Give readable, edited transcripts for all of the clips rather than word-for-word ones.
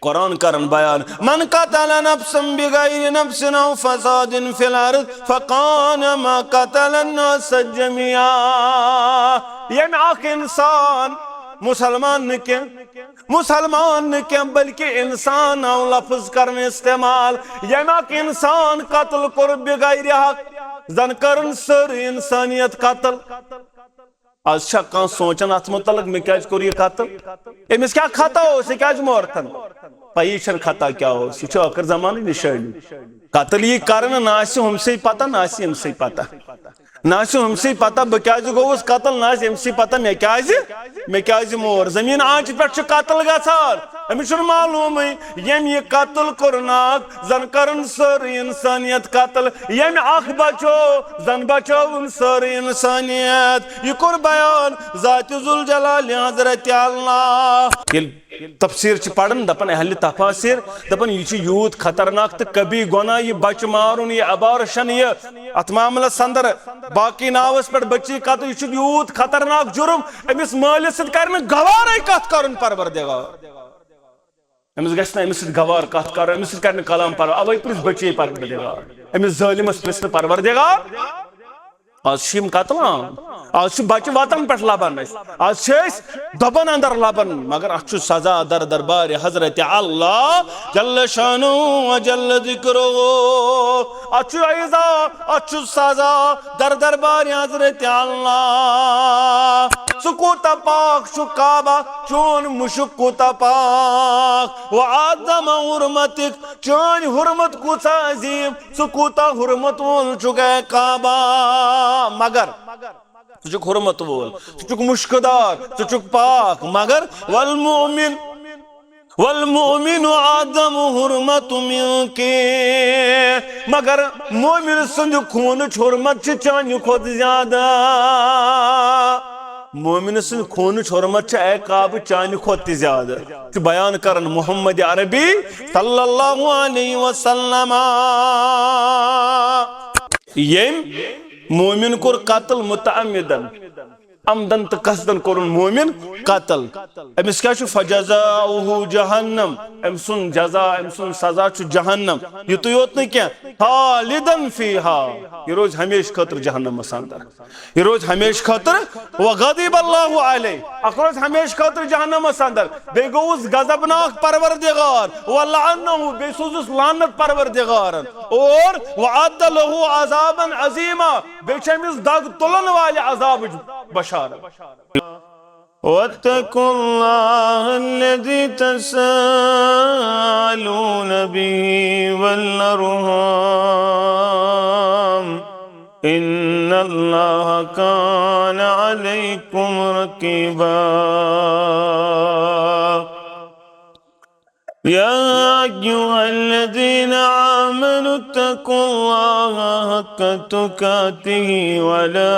कुरान करन बयान मन कतल नफ्सन बिगैर नफ्सिन औ फसादिन फिल अर्द फकानमा कतल अन्नास जमिया। यम अख इंसान मुसलमान न क्या बल्कि इंसान आव लफ्ज कर इस्तेमाल। यम अख इंसान कत्ल कोर बिगैर हक जन करन सर इंसानियत कत्ल। आज कह सोचान अत मुतलक मे क्या कोर यह कत्ल, अमिस क्या खता क्या मोरतन पई खता क्या यह आखिर जमान निशानी। कत्ल यह कर ना हमसे पता ना अमसे पता ना हमसे पता बह क्या गोस कत्ल ना अमसे पता मे क्या मोर जमीन आंच पे कत्ल गसान अमिस मालूम यम यह कत्ल कोरनाक जन करन सर इंसानियत कत्ल। यम अख बचो जन बचो सर इंसानियत। यह कोर बयान ज़ात जुल जलाल हज़रत अल्लाह। तफसीर पढ़न दपन अहल तफासिर दपन यह यूत खतरनाक तो कभी गुना यह बच मारुन यह अबारशन यह अत मामलस अंदर बाकी नावस पे बच्ची कत यह यूत खतरनाक जुर्म अमिस मालिस कर गवार कत कर परवरदिगार अमिस गमिस गवार कत कर अमिस कर कलाम पर अवे प्रिस बच्चे परवरदिगार अमिस जालिमस प्रिस परवरदिगार। आज कत्ल आम आज बच्चे वातन पे लबन आज दबन अंदर लबन मगर अत सजा दर दरबार हजरत अल्लाह जल्ल शानो जल्ल जिक्रो। अत ऐजा अत सजा दर दरबार हजरत अल्लाह। सुकूता पाक काबा चोन मुशुक कोता पाक व आदम हुरमतिक चोन हुरमत कुसा अजीम सुकूता हुरमत वोल चुके काबा मगर तुझुक हुरमत वोल तुझुक मुश्कदार तुझुक पाक मगर वल मोमिन आदम हुरमत मिनके मगर मोमिन सुंद खून हुरमत चान खुद ज्यादा। मोमिन सुन खून हुरमत काब चान खुद ज्यादा बयान करन मोहम्मद अरबी सल्लल्लाहु अलैहि वसल्लम। यम मोमिन कोर कत्ल मुतअम्मिदन अमदन तो कसदन कोर मोमिन कत्ल अमिस क्या फजज़ाउहु जहन्नम अम सुन जजा अम सुन सजा जहन्नम। युत योत न क्या खालिदन फीहा यह रोज हमेश खतर जहन्नमस अंदर यह रोज हमेश खतर व गज़िब अल्लाहु अलैह अख रोज हमेश खतर जहन्नमस अंदर बे गोस गज़बनाक परवरदिगार व लअन्नहु बे सोजुस लानत परवरदिगार और व अद्द लहु अज़ाबन अज़ीमा बे छमिस दग तुलन वाले अज़ाब बशारत। वत्तकुल्लाह अल्लज़ी तसाअलून बिही वल अर्हाम इन्नल्लाह कान अलैकुम रकीबा। या अय्युहल्लज़ीना आमनु इत्तकुल्लाह हक्का तुकातिही वला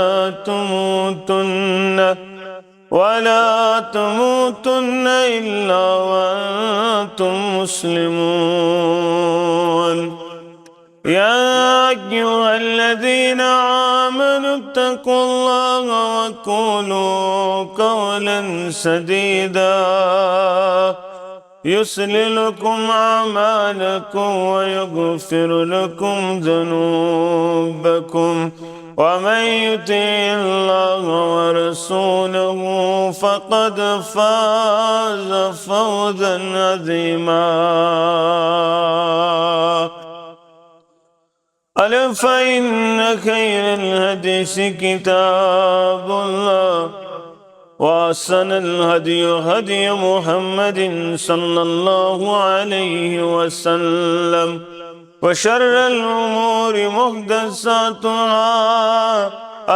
तमूतुन्न इल्ला वअंतुम मुस्लिमून। या अय्युहल्लज़ीना आमनु इत्तकुल्लाह वक़ूलू क़ौलन सदीदा युस्लिह लकुम अमालकुम व यग़फिर लकुम ज़ुनूबकुम वमन युतिइल्लाह व रसूलहु फ़क़द फ़ाज़ फ़ौज़न अज़ीमा। अला फ़इन्न खैरल हदीस किताबुल्लाह वअहसनल हदी हदी मुहम्मदिन सल्लल्लाहु अलैहि वसल्लम व शर्रल उमूरि मुहदसातुहा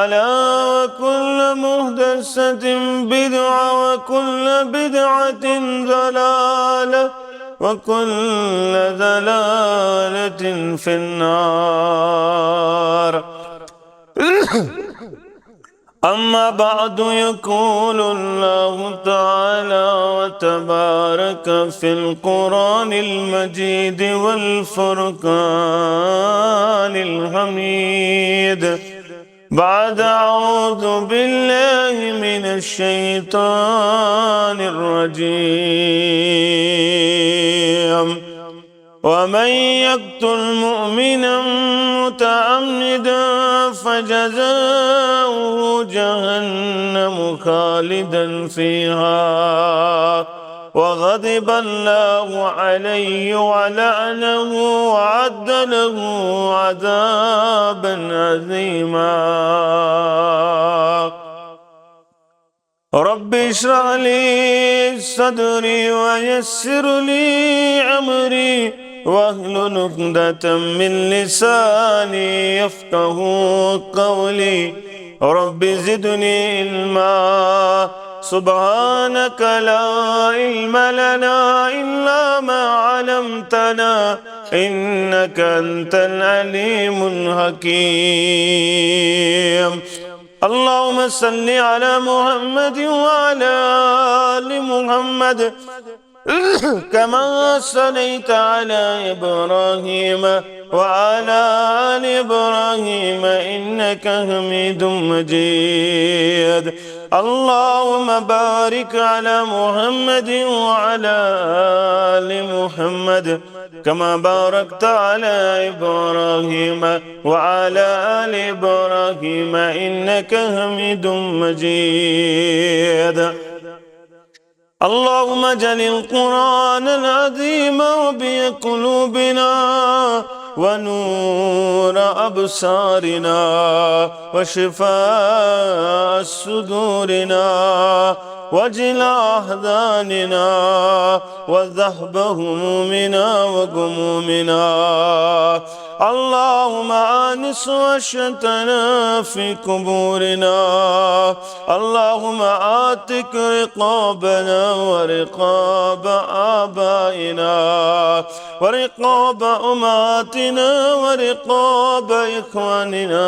अला व कुल्लु मुहदसतिन बिदअ व कुल्लु बिदअतिन ज़लालह व कुल्लु ज़लालतिन फिन्नार। अम्मा बादु यक़ूलुल्लाहु तआला व तबारक फ़िल क़ुरानिल मजीद वल फ़ुरक़ानिल हमीद बाद अऊज़ु बिल्लाहि मिनश शैतानिर रजीम। ومن يقتل مؤمنا متعمدا فجزاؤه جهنم خالدا فيها وغضب الله عليه ولعنه وأعد له عذابا عظيما. رب اشرح لي صدري ويسر لي أمري واحلل عقدة من لساني يفقه قولي. رب زدني علما سبحانك لا علم لنا إلا ما علمتنا إنك أنت العليم الحكيم. اللهم صل على محمد وعلى آل محمد كما صليت على إبراهيم وعلى آل إبراهيم إنك حميد مجيد. اللهم بارك على محمد وعلى آل محمد كما باركت على إبراهيم وعلى آل إبراهيم إنك حميد مجيد. اللهم اجعل القرآن العظيم ربيع قلوبنا ونور أبصارنا وشفاء صدورنا وجلاء أحزاننا وذهب همومنا وغمومنا. اللهم آنس وحشتنا في قبورنا. اللهم آتك رقابنا ورقاب آبائنا ورقاب أمهاتنا ورقاب إخواننا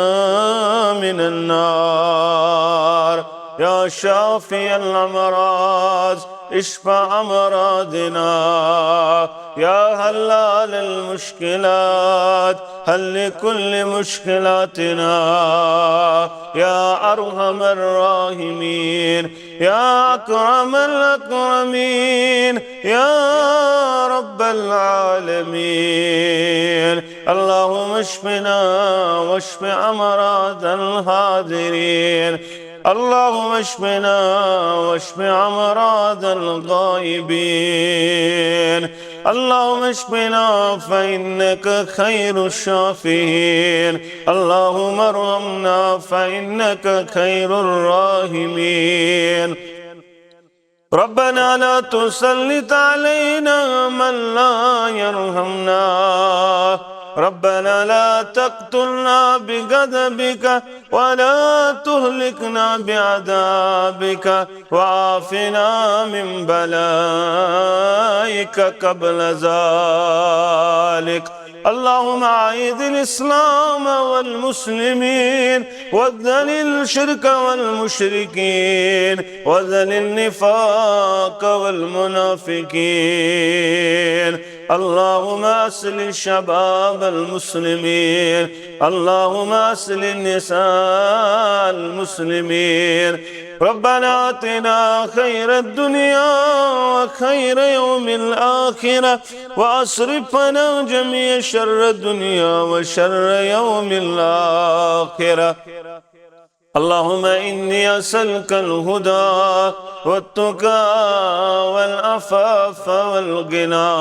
من النار. يا شافي الأمراض اشفى أمراضنا. يا حلال المشكلات حل كل مشكلاتنا. يا أرحم الراحمين يا أكرم الأكرمين يا رب العالمين. اللهم اشفنا واشف أمراض الحاضرين. اللهم اشفنا واشف أمراض الغائبين. اللهم اشفنا فإنك خير الشافين. اللهم ارحمنا فإنك خير الراحمين. ربنا لا تسلط علينا من لا يرحمنا. ربنا لا تقتلنا بغضبك ولا تهلكنا بعذابك وعافنا من بلائك قبل ذلك. اللهم أعز الإسلام والمسلمين وذل الشرك والمشركين وذل النفاق والمنافقين. اللهم أصلح شباب المسلمين. اللهم أصلح نساء المسلمين. ربنا آتنا خير الدنيا وخير يوم الآخرة وأصرف عنا جميع شر الدنيا وشر يوم الآخرة. اللهم إني أسألك الهدى والتقى والعفاف والغنى.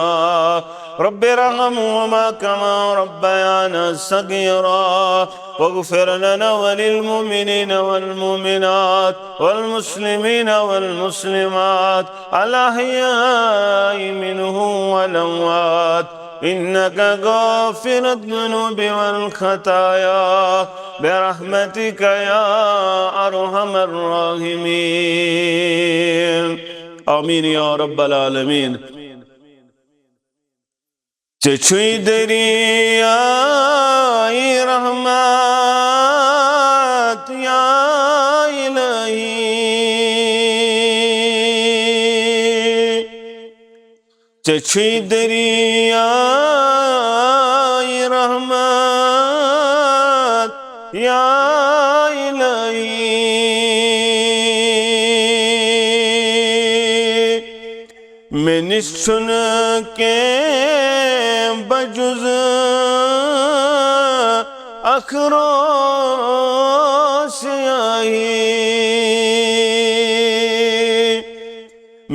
رب ارحمهما كما ربيانا صغيرا واغفر لنا وللمؤمنين والمؤمنات والمسلمين والمسلمات الأحياء منهم والأموات إنك غافر الذنوب والخطايا برحمتك يا أرحم الراحمين. آمين يا رب العالمين. چچوی دریای رحمت یا الہی. چچوی دریای رحمت یا الہی. من निश्चुन के बजुज अखरो स्याही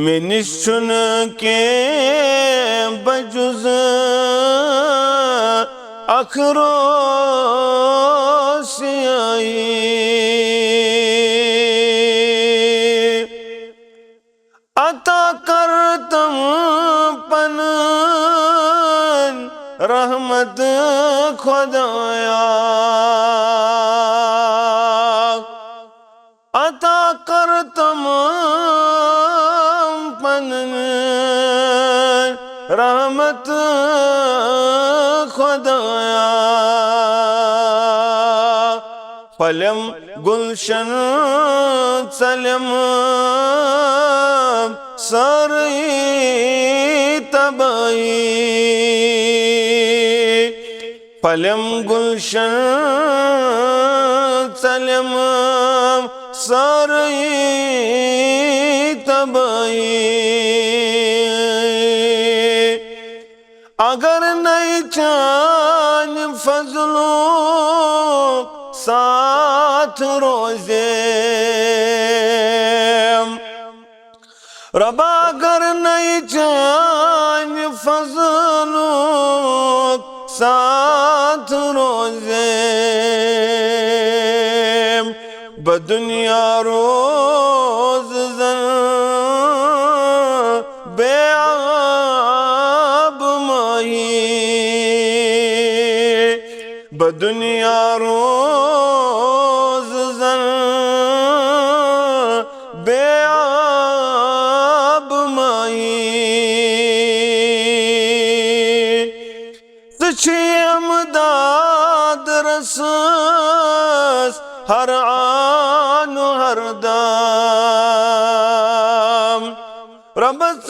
मैं निश्चुन के बजुज अखरो स्याही अता करतम पन रहमत खुदाया अता करतम पन रहमत खुदाया फलम गुलशन सलम सारी तबाही फलम गुलशन सलम सारी तबाही अगर नहीं चान फजलो साथ रोजे रबा अगर नहीं चान फजलो साथ रोजे बदुनिया रोज जन बेआब माही बदुनिया रोज जन बेआब माही दाद रसस हर आन हर दाम रबस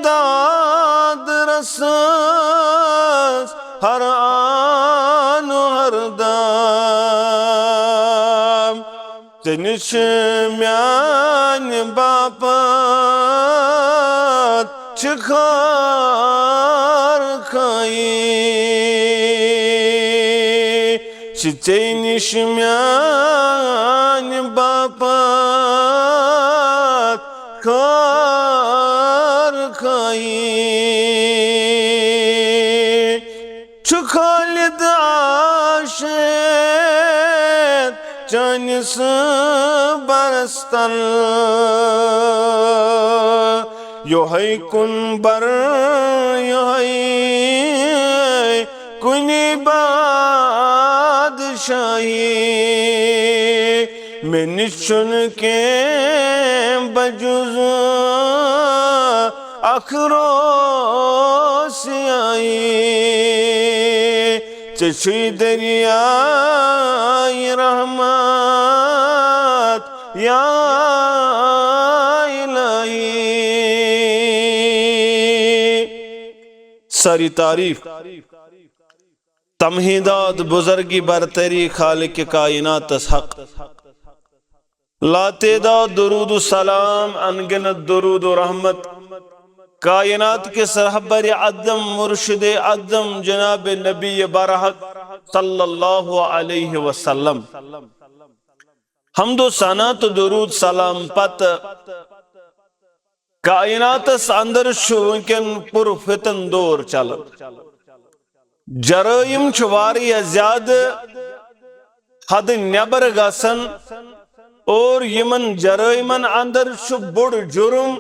दाद रसस हर आन हर दाम तनिश म्यान बापत चिखार खाई चिचैनिश म्यान बापत खार खाई चुखालिद आशेत चानिस बरस्तल यो है कुन बर यो है कुनी बादशाही मैं निश्चुन के बजुज अखरो स्याही चशी दरियाई रहमत या इलाही सारी तारीफ तमहीदात बुजुर्गी बरतरी खालिक कायनात हक लातेदा दुरूद सलाम अनगिनत दुरूद रहमत कायनात के सरहबर अदम मुर्शिद अदम जनाब नबी बरहक सल्लल्लाहु अलैहि वसल्लम हमदो सनात दुरूद सलाम पत कायनात अंदर वुनकन पुर फितन दौर चलन जराइम ज्यादा हद नबर गसन और यमन जराइमन अंदर बुड़ जुर्म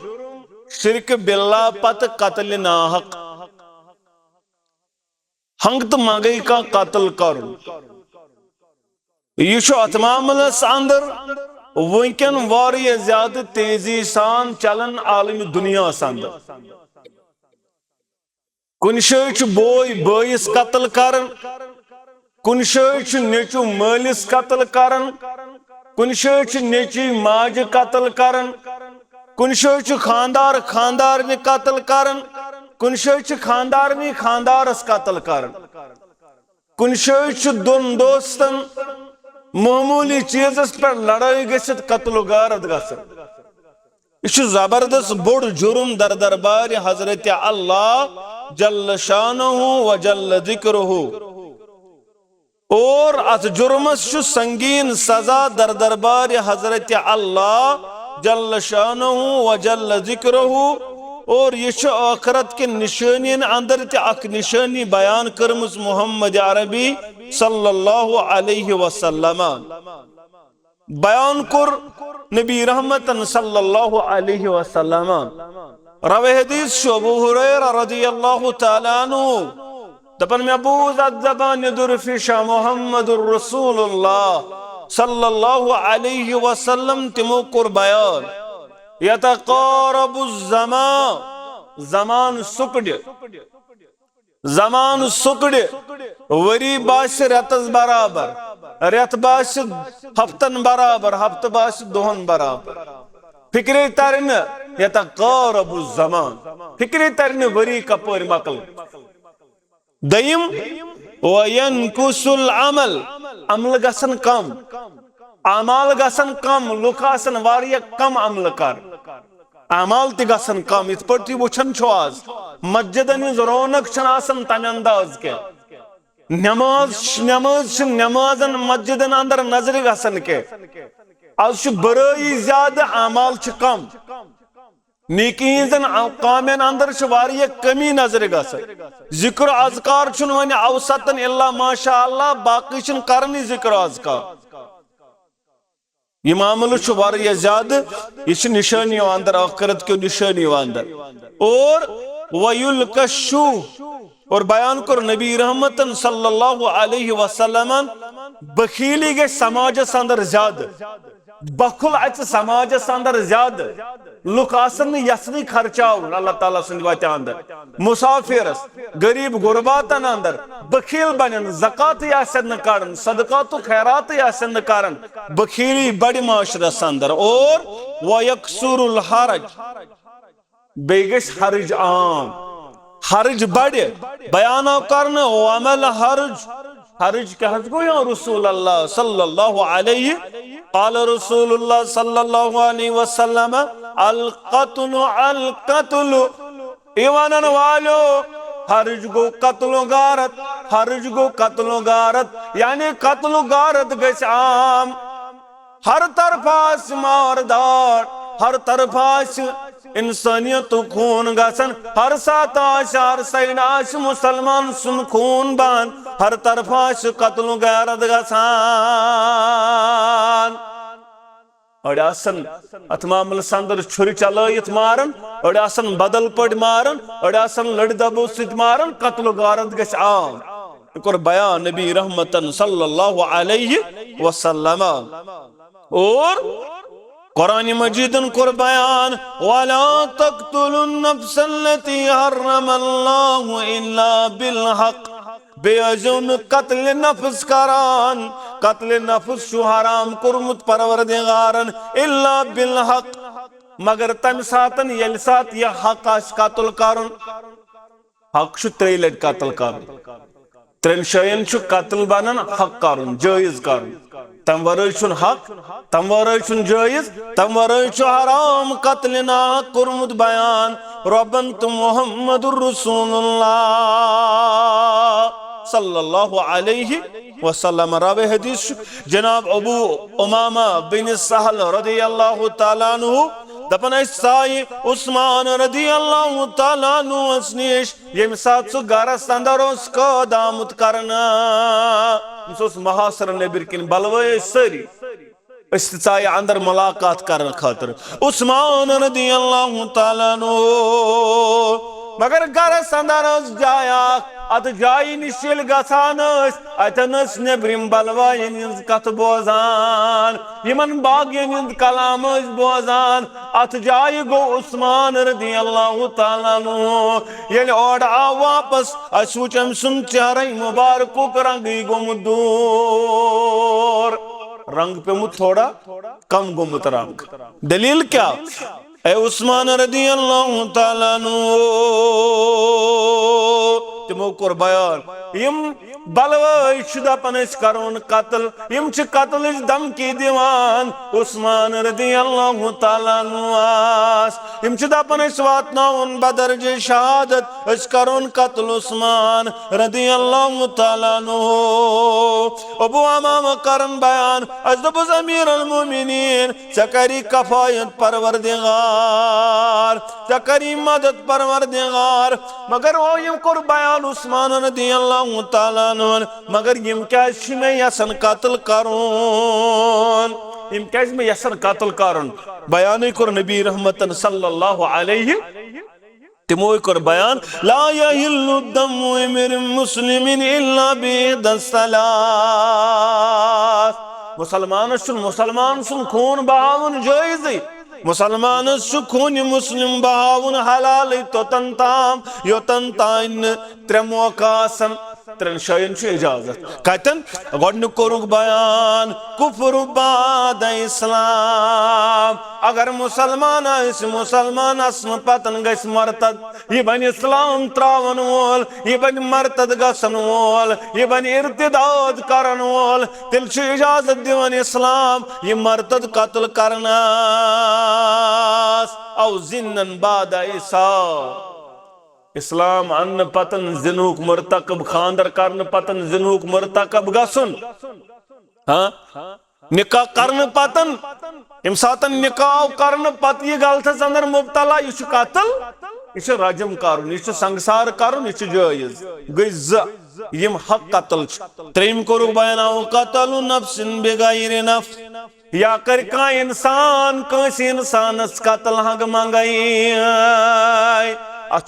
शिरक बिल्ला पत कत्ल नाहक हंग तो मंगई का कत्ल कर यह अत मामलस अंदर वुनकन वारिया ज्यादा तेजी सान चलन आलमी दुनिया अंदर कुन शाय बोय बयस कत्ल करन कुन शाय नेचु मालिस कत्ल करन कुन शाय नेची माज कत्ल करन कुन शाय खानदार खानदार ने कत्ल करन कुन शाय खानदार ने खानदारस कत्ल करन कुन शाय दोन दोस्तन मामूली चीजस पर लड़ाई गसित कत्ल गारत गसन यह जबरदस्त बोड़ जुर्म दर दरबार हजरत अल्लाह जल्ल शानुहु व जल्ल जिक्रुहु। और अत जुर्मस संगीन सजा दर दरबार हजरत अल्लाह जल्ल शानुहु व जल्ल जिक्रुहु। और यह आखरत के निशानियन अंदर अख निशानी बयान करमस मोहम्मद अरबी सल्लल्लाहु अलैहि वसल्लम। बयान कर नबी रहमतन सल्लल्लाहु अलैहि वसल्लम। रवे हदीस अबू हुरैरा रदियल्लाहु तआला अन्हु दपन में बूज़ ज़बान दुरफिशा मोहम्मदुर रसूलुल्लाह सल्लल्लाहु अलैहि वसल्लम तिमो कर बयान यतक़ारबुज़ ज़मान सुकड़ वरी बास रतस बराबर, रत बास हफ्तन बराबर, हफ्त बास दोहन बराबर। फिक्रे तरन यतक़ारबुज़ ज़मान, फिक्रे तरन वरी कपर मकल। दयम वयनकुसुल अमल, अमल गसन कम, अमाल गसन कम, लुक आसन वारिया कम अमल कर, अमाल ति गसन कम। इत पर वुछन आज मस्जिदन हिज रौनक आसन तम अंदाज के नमाजन मस्जिदन अंदर नजर गसन के। आज बरई ज्यादा अमाल कम, नीकी हजन कामन अंदर वारिया कमी नजर गसन। जिक्र अज़कार वन अवसतन इल्ला माशा अल्लाह, बाकी करनी जिक्र अज़कार। यह मामल वारिया ज्यादा, यह निशानी अंदर आखिरत के निशानी अंदर। और वयुल्कशु, और बयान कर नबी रहमतन सल्लल्लाहु अलैहि वसल्लम बखीली गए समाजस अंदर ज्यादा, बखुल अच समाजस अंदर ज्यादा। लुक आसन यसनी खर्चाव अल्लाह ताला सुन वत अंदर, मुसाफिरस गरीब गुरबातन अंदर बखील बनन, ज़कात यासन करन, सदकात खैरात यासन करन, बखीली बड़ी माशरस अंदर। और वयक्सुरुल हरज, बेगस हरज आम, हरज बड़े बयान करन वमल हरज, हरज क्या गो या रसूल अल्लाह सल्लल्लाहु अलैहि क़ाल रसूलुल्लाह सल्लल्लाहु अलैहि वसल्लम अल क़त्लु ईवानन वालो, हरज गो कत्लो गारत, हरज गो कत्लो गारत, यानी कत्लो गारत गस आम। हर तरफास मारदार, हर तरफास इंसानियत खून गसन, हर सात हर सैन मुसलमान सुन खून बान, हर तरफास कत्लो गारत गसान। अड़ासन अथ मामल अंदर छुरी चलत मारन, अड़ासन बदल पड़ मारन, अड़ासन लड़ दबो सित मारन, कत्लो गारत गस आम। कर बयान नबी रहमतन सल्लल्लाहु अलैहि वसल्लम। और कुरान मजीदन कर बयान वला तक़्तुलुन नफ्सल्लती हर्रमल्लाहु इल्ला बिल हक़, बेअजुन कत्ल नफ्स करान, कत्ल नफ्स छु हराम कुरमुत परवरदिगारन इल्ला बिल हक़, मगर तम सातन यल सात यह हक आस कत्ल करन। हक छु त्रे लट कत्ल करन, त्रेन शयन छु कत्ल बनन हक करन, जायज करन। तम वरय छुन हक, तम वरय छुन जायज, तम वरय छु हराम कत्ल ना कुरमुत बयान। रब्बन तुम मुहम्मदुर रसूलुल्लाह सल्लल्लाहु अलैहि वसल्लम। रावे हदीस जनाब अबू उमामा बिन सहल रदियल्लाहु ताला अन्हु दपन साई उस्मान रदियल्लाहु ताला अन्हु असनीश यम सात सु गरस अंदर उसको दामत करना उस महासर नबिर किन बलवे सरी इस्ताई अंदर मुलाकात कर खातिर उस्मान रदियल्लाहु ताला अन्हु। मगर गरस अंदर जाया अत जाई निशिल गसान अतनस नेब्रिम बलवायन कथ बोजान, यमन बागियन कलाम बोजान। अत जाय गो उस्मान रदियल्लाहु ताला अन्हु येल ओड आ वापस असुचम सुन चेहरे मुबारक रंग गोमुत दूर, रंग पे मुत थोड़ा कम गोमुत रंग। दलील क्या? ए उस्मान रदियल्लाहु ताला अन्हु तिमो कर बयान यम बलवई दपन करोन कत्ल यम कत्ल धमकी दिवान उस्मान रदियल्लाहु ताला नुआस यम दपन वातनाउन बदरज शहादत करोन कत्ल उस्मान रदियल्लाहु ताला नु अबू अमामा करन बयान अज़दबुज़ अमीरुल मोमिनीन चकरी कफायत परवरदिगार चकरी मदद परवरदिगार मगर ओ यम कर बयान उस्मान रदियल्लाहु ताला नु मगर यम क्या में यसन कत्ल करोन यम क्या में यसन कत्ल करोन बयान कर नबी रहमतन सल्लल्लाहु अलैहि तिमो कर बयान ला यहिल्लु दमु इम्रिन मुस्लिमिन इल्ला बिदस्सलास मुसलमान सुन खून बहावन जायज मुसलमान खून मुस्लिम बहावन हलाल तोतन ताम योतन ताइन त्रे मौका त्रेन शायन इजाजत कतन गोडन कोरुक बयान कुफर बाद इस्लाम अगर मुसलमान मुसलमान पतन गस मरतद यह बन इस्लाम त्रावन वोल यह बन मरतद गसन वोल यह बन इर्तिदाद करन वोल तिल इजाजत दिवन इस्लाम यह मरतद कत्ल करनास औ जिन्नन बाद ईसा इस्लाम अन्न पतन जिनुक मुर्तकब खानदर करन पतन जिनुक मुर्तकब गसन हाँ निकाह करन पतन यम सातन निकाह करन पत यह गलतस अंदर मुब्तला यह कत्ल यह रजम कर संसार कर जायज गई यम हक कत्ल त्रेम कोरुक बयान कत्ल नफ्सिन बिगैर नफ्स या कर का इंसान कंस इंसानस कत्ल हग मंगई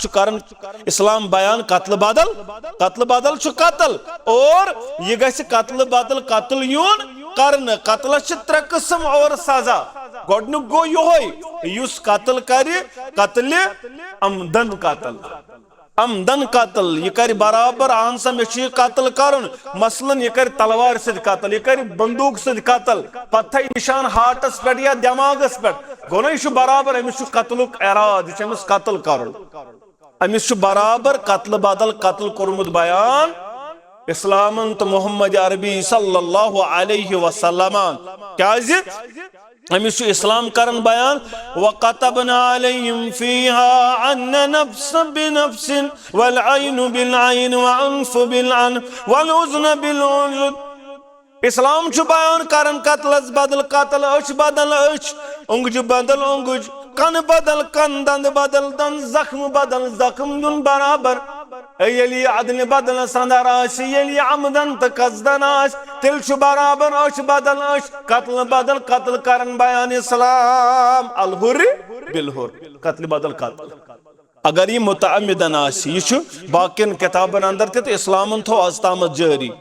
करन इस्लाम बयान कत्ल बदल कत्ल और यह गस कत्ल बदल कत्ल यून करन कत्ल त्रे किस्म और सजा गोडनुक गो योय युस कत्ल करे कत्ल अमदन कत्ल यह कर बराबर आन सा मे कत्ल करन मसलन यह कर तलवार से कत्ल यह कर बंदूक से कत्ल पत्थ निशान हार्टस पे या दिमागस पे गो ना यह बराबर अमिस कत्लुक इराद यह कत्ल करन अमिस बराबर कत्ल बदल कत्ल कोरमुत बयान इस्लामन तो मोहम्मद अरबी सल्लल्लाहु अलैहि वसल्लम क्या अमिस इस्लाम करन बयान वकतबना अलैहिम फीहा अन्न नफ्स बिनफ्स वल ऐन बिल ऐन व अनफ बिल अनफ वल उज़्न बिल उज़्न इस्लाम छु बयान करन कत्लस बदल कत्ल अच बदल अच उंगज बदल उंगज कन बदल कन दंद बदल दंद जख्म बदल जख्म दुन बराबर यली अदल बदल संदर यली अमदन तो कसदन तिल छु बराबर अच बदल अच कत्ल बदल कत्ल करन बयान इस्लाम अल हुर बिल हुर कत्ल बदल कत्ल अगर यह मुतअम्मिदन यह बाकिन किताबन अंदर तो इस्लामन थो आज तामत जारी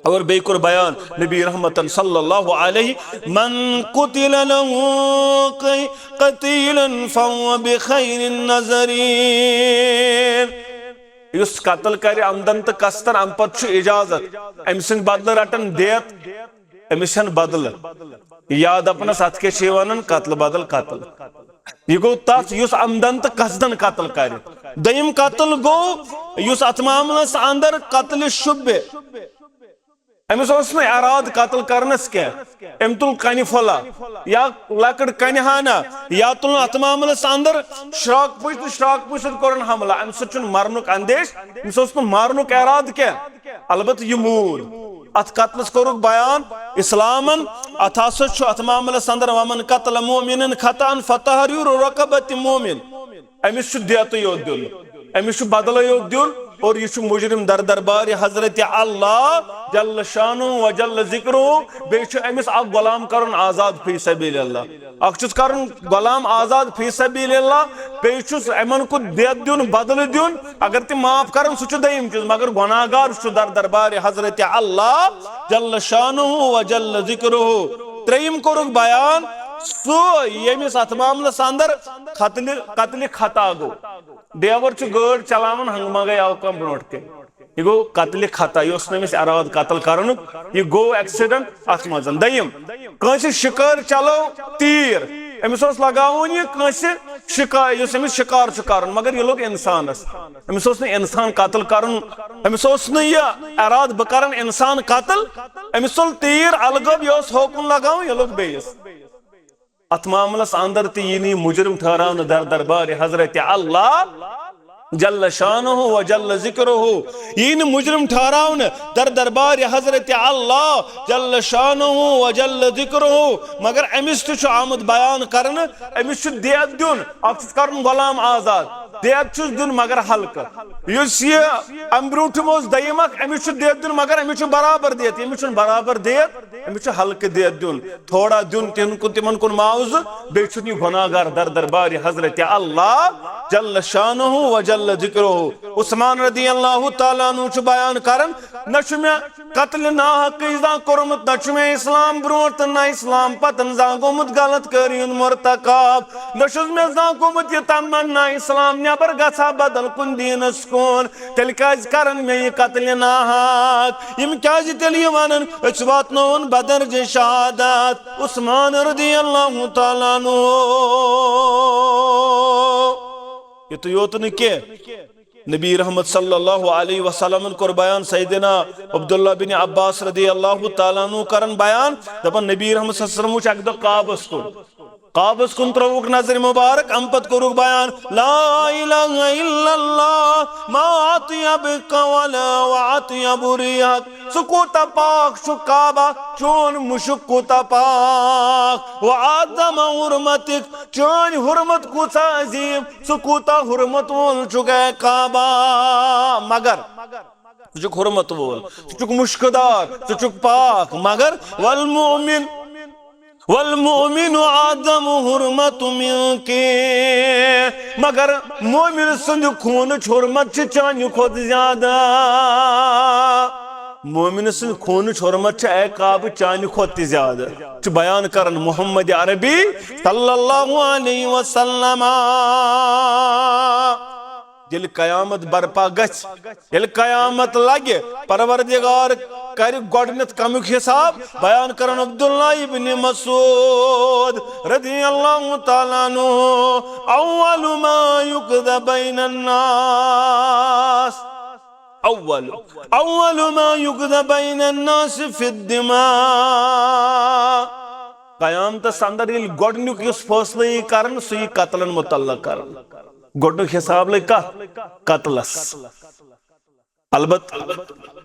और बेकुर बयान नबी रहमतन सल्लल्लाहु अलैहि मन कुतिल लहु कतीलन फहुव बिखैरिन नज़रीन युस कत्ल करे आमदन तो कस्तन अम पत इजाजत अम सिंद बदल रटन देत अमिशन बदल याद अपनस अत के वन कत्ल बदल कत्ल यह गो तथ युस आमदन तो कसदन कत्ल करे दयम कत्ल गो युस अत मामलस अंदर कत्ल शुबे अमिस इराद कत्ल करनस क्या अम तुल कन फला या लकड़ कन हाना या तुल अत मामलस अंदर श्राक पुश कोरन हमला अम मरनुक अंदेश अमिस मरनुक इराद क्या अलबत यह मूल अत कत्लस कोरुक बयान इस्लामन अत अत मामलस अंदर वमन कत्ल मोमिनन खतान फतहरीर रकबत मोमिन अमिस दियत योत दिन अमिस बदल योत दिन और यह मुजरिम दर दरबार हजरत अल्लाह जल्ल शानु व जल्ल जिक्रो बेमिस गुलाम करन आजाद फी सबीलिल्लाह करन गुलाम आजाद फी सबीलिल्लाह बेचुस अमन को दियत दिन बदल दिन अगर ते माफ करन सु दयम चीज मगर गुनाहगार दर दरबार हजरत अल्लाह जल्ल शानु व जल्ल जिक्रो त्रेयम कोरुक बयान सो यमिस अत मामलस अंदर कत्ल खता गो देवर गाड़ चलावन हंगमा गई आव कम ब्रोट के यह गो कत्ल खता यह इराद कत्ल करन यह गो एक्सीडेंट अत मज दयम कंस शिकार चलो तीर अमिस लगावन यह शिकार शिकार कर मगर यह लोग इंसानस अमिस इंसान कत्ल कर अमिस इराद बह कर इंसान कत्ल अमिस तीर अलगब यह होकुन लगावन यह लोग बेस अत मामलस अंदर ती मुजरिम ठहरान दर दरबार हजरत अल्लाह जल्ल शानुहु व जल्ल जिक्रुहु इन मुजरिम ठहरावन दर दरबार हजरत अल्लाह जल्ल शानुहु व जल्ल जिक्रुहु मगर अमिस तु आमद बयान करन अमिस देत दुन अत करन गुलाम आजाद देत दुन मगर हल्क युस ये अम ब्रूठम दयम अमिस देत दुन मगर अमिस बराबर देत अमिस बराबर देत अमिस हल्क देत दुन थोड़ा दुन तिमन कुन माउज बेछ गुनाहगार दर दरबार हजरत अल्लाह जल्ल शानुहु व जल्ल जिक्रुहु उस्मान रदी अल्लाह तआला अन्हु बयान करन न मे कत्ल नाहक कोर्मुत न मे इस्लाम ब्रोट न इस्लाम पतन गोमुत गलत करीन मुर्तकब न मे गोमुत यह तमन्ना इस्लाम नबर गसा बदल कुन दीनस कुन तेल कज करन मे यह कत्ल नाहक यम कज तेल वनन अस वातनोन बदर जे शहादत उस्मान रदी अल्लाह तआला अन्हु ये तो योत न के नबी रहमत सल्लल्लाहु अलैहि वसल्लम कोर बयान सैयदना अब्दुल्लाह बिन अब्बास रदी अल्लाह तआला अन्हु करन बयान दपन नबी रहमत सल्लल्लाहु अलैहि वसल्लम अक काबस कुन त्रोवुक नजर मुबारक अम्पत कोरुक बयान ला इलाहा इल्लल्लाह मा अत्यबका वला व अत्यबु रियक सुकुता पाक सु काबा चोन मुशुक कुता पाक व आदम हुरमतिक चोन हुरमत कुता अजीम सुकुता हुरमत वोल चुके काबा मगर चुक हुरमत वोल चुक मुश्कदार चुक पाक मगर वल मुमिन आदम हुरमत मिनके मगर मोमिन सुंद खून हुरमत चान खुद ज्यादा मोमिन सुंद खून हुरमत काब चान खुद ज्यादा बयान करन मोहम्मद अरबी सल्लल्लाहु अलैहि वसल्लम जिल कयामत बरपा गल कयामत लगे परवरदिगार कर गोडनत कमुक हिसाब बयान करन अब्दुल्ला इब्न मसूद रदी अल्लाह तआला अन्हु अव्वल मा युक़दा बैनन नास अव्वल मा युक़दा बैनन नास फिद्दिमा कयामत अंदर यिल गोडनुक युस फैसला करन सु कत्लन मुतल्लक करन गोडनुक हिसाब ले कत्लस अलबत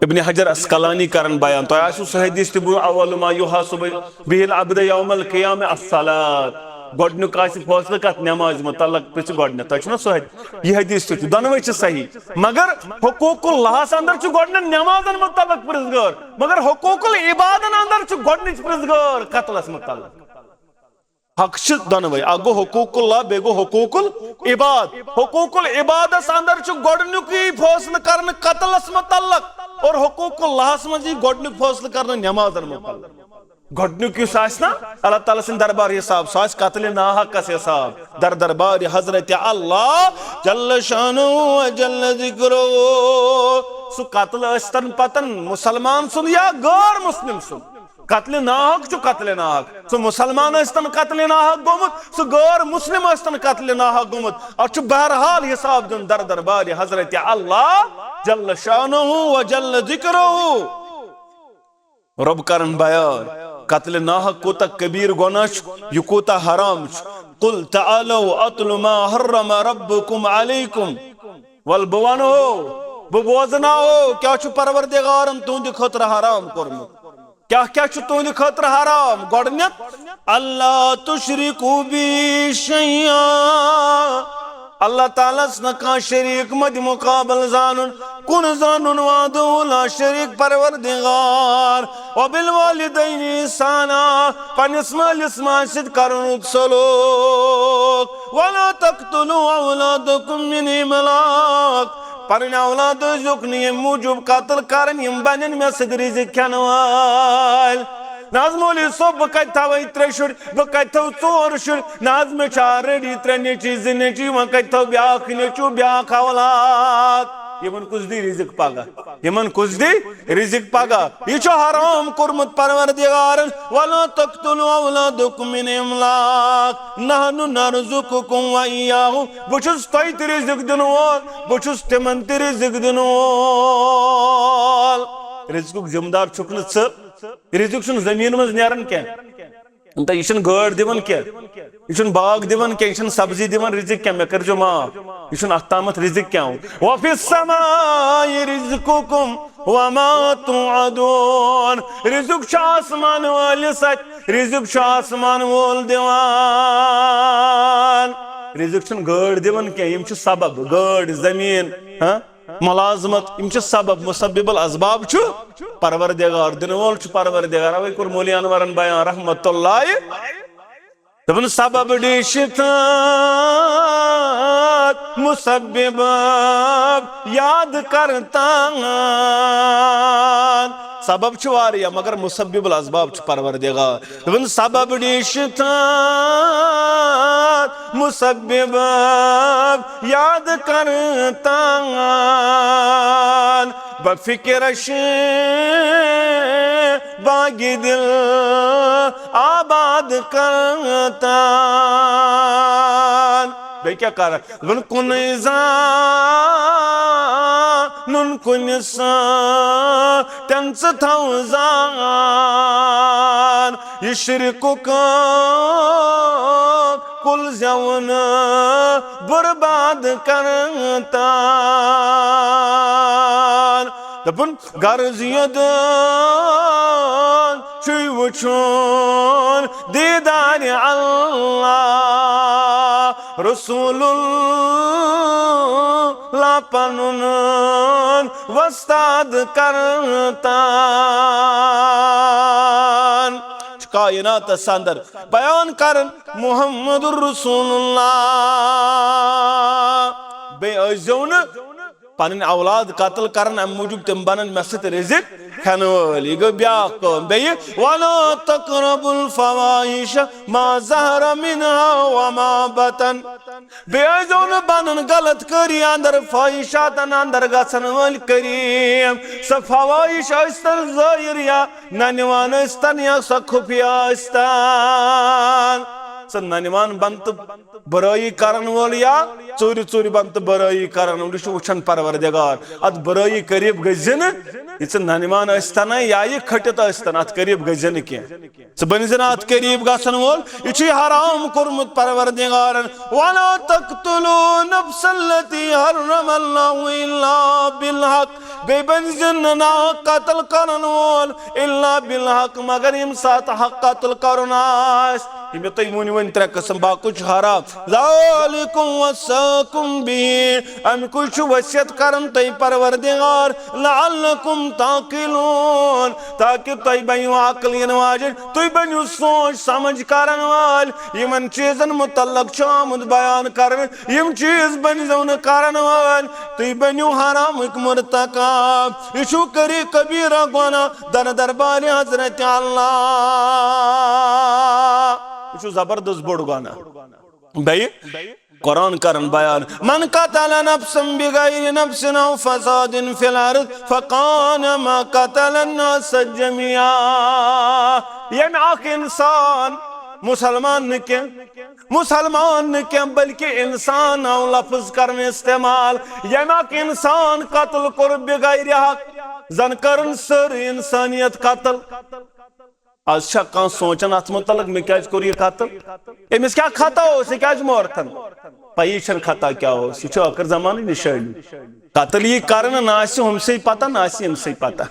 इब्न हजर अस्कलानी करन बयान तो आसु हदीस तिबु अव्वल मा युहासब बिल अब्द यौमल क़ियाम अस्सलात गोडनुक आसि फैसला कत नमाज मुतल्लक पिछ गोडन तछना सह यह हदीस तो दोनों छ सही मगर हुकूकुल्लाह अंदर छ गोडन नमाजन मुतल्लक प्रिजगर मगर हुकूकुल इबादन अंदर छ गोडन प्रिजगर कत्लस मुतल्लक हक दोनों अगो हुकूकुल्लाह बेगो हुकूकुल इबादत अंदर गोडनुक फैसला करन कत्लस मुतल्लक और हुकूकुल्लाह मज गोडनुक फैसला करन नमाजन मुतल्लक गोडनुक अल्लाह ताला सिंद दरबार हिसाब सो कत्ल नाहक हिसाब दर दरबार हजरत अल्लाह जल्ल शानुहु व जल्ल जिक्रुहु सु कत्ल अस्तन पतन मुसलमान सुन या गैर मुस्लिम सुन कत्ल नाहक छु कत्ल नाहक सु मुसलमान अस्तन कत्ल नाहक गोमुत सु गैर मुस्लिम अस्तन कत्ल नाहक गोमुत और बहरहाल हिसाब दिन दर दरबार हजरत अल्लाह जल्ल शानुहु व जल्ल जिक्रुहु रब करन बयान कत्ल नाहक कोता कबीर गुनाह यह कोता हराम कुल तआलू अतलु मा हर्रम रब्बुकुम अलैकुम वल बवनो बोजनाओ क्या छु परवरदिगारन तुंद खतर हराम कोरमुत क्या क्या तुंद खतर हराम गोडनत अल्लाह तुशरिकु बि शैया अल्लाह ताला न शरीक मद मुकाबल जानन कुन जानन वादुला शरीक परवरदिगार व बिल वालिदैन ihsana पनिस मालिस मासिद करन सलूक वला तक्तुलु औलादकुम मिन इमलाक पर औलाद जुकनी मूजूब कत्ल करन यम बनन में सदरिज खनवाल नाजमोली सब बकत थव त्रे शुर बकत थव चोर शुर नाज में चार डी त्रे नेची जिनेची वकत थव ब्याख नेचू ब्याख औलाद यमन कुछ दी रिजिक पगा यमन कुछ दी रिजिक पगा ये हराम कुर्मत परवरदिगार वला तक्तुलु औलादकुम मिन इमलाक नहनु नरजुकुकुम व इय्याहुम बुछुस तोय रिजिक दिन वोल बुछुस तिमन रिजिक दिन वोल रिजिकुक जिम्मेदार छुक न रिजिक छुन जमीन मज नेरन क्या तो यह गाड़ दिवन क्या यह बाग दिवन क्या यह सब्जी दिवन रिजिक क्या मे कर माफ यह अतामत रिजिक क्या वफिस समाई रिज़्क़ुकुम वमा तुअदून रिजिक आसमान वालिस रिजिक आसमान वोल दिवान रिजिक गाड़ दिवन क्या सबब गाड़ जमीन हाँ मुलाजमत सबब मुसब्बिबुल असबाब परवरदिगार दिन वोल परवरदिगार अवे कोर मौली अनवरन बयान रहमतुल्लाह दपन सबब डिशतात मुसब्बिब याद करता सबब वारिया मगर मुसब्बिबुल असबाब परवरदिगार दपन सबब डिशतात मुसब्बिब याद करता बफिक्र बागी दिल आबाद करता बे क्या कर कुन नुन कुन तंस थौजान ये शिरकुक कुल जवन बर्बाद करता दपन गर्ज यद वुचुन दीदार अल्लाह रसूलुल्लाह पनुन वस्ताद करता कायनात अंदर बयान कर मुहम्मदुर रसूलुल्लाह बे अजौन पन औलाद कत्ल कर मूजूब तम बन मे सत रिजिक खन वल यह गो ब्या बे वला तक़रबुल फवाहिश मा ज़हर मिन्हा व मा बतन बे बन गलत करी अंदर फाहिशातन अंदर गसन वल करीम स फवाहिश अस्तन ज़ाहिर या ननवान अस्तन या स खुफिया अस्तन स ननवान बंत बुराई करन वोल या चोरी चोरी बंत बुराई करन वोल वुचन परवरदिगार अत बुराई करीब गजन यह ननवान अस्तन या यह खटित अस्तन अत करीब गजन क्या बन अत करीब गसन वोल यह हराम कोरमुत परवरदिगार वला तक़्तुलू नफ्सल्लती हर्रमल्लाहु इल्ला बिल हक बे बन ना कत्ल करन वोल इल्ला बिल हक मगर यम सात हक कत्ल करन आस मे तुम वन वन त्रे कस्म बाकु हराम ज़ालिकुम वस्साकुम बिही अमिकु वसियत करन तुम परवरदिगार लअल्लकुम ताकिलून ताकि तुम बनो अकल इन वाजिन तुम बनो सोच समझ करन वाल यमन चीजन मुतल्लक आमुद बयान कर यम चीज बन करन वाल तुम बनो हराम मुर्तकब यह करी कबीरा गुनाह दर दरबार हजरत अल्लाह जबरदस्त बोड़ गुनाह भाई कुरान करन बयान मन कतल नफ्सन बिगैर नफ्सिन औ फसादिन फिल अर्द फकानमा कतल अन्नास जमिया यम अख इंसान मुसलमान न क्या बल्कि इंसान आव लफ्ज करन इस्तेमाल यम अख इंसान कत्ल कोर बिगैर हक जन करन सर इंसानियत कत्ल आज कह सोचान अत मुतलक मे क्या यह कत्ल अमिस क्या खता क्या मोरथन पई खता क्या यह आखिर जमान निशानी कत्ल यह कर ना हमसे पता ना अमसे पता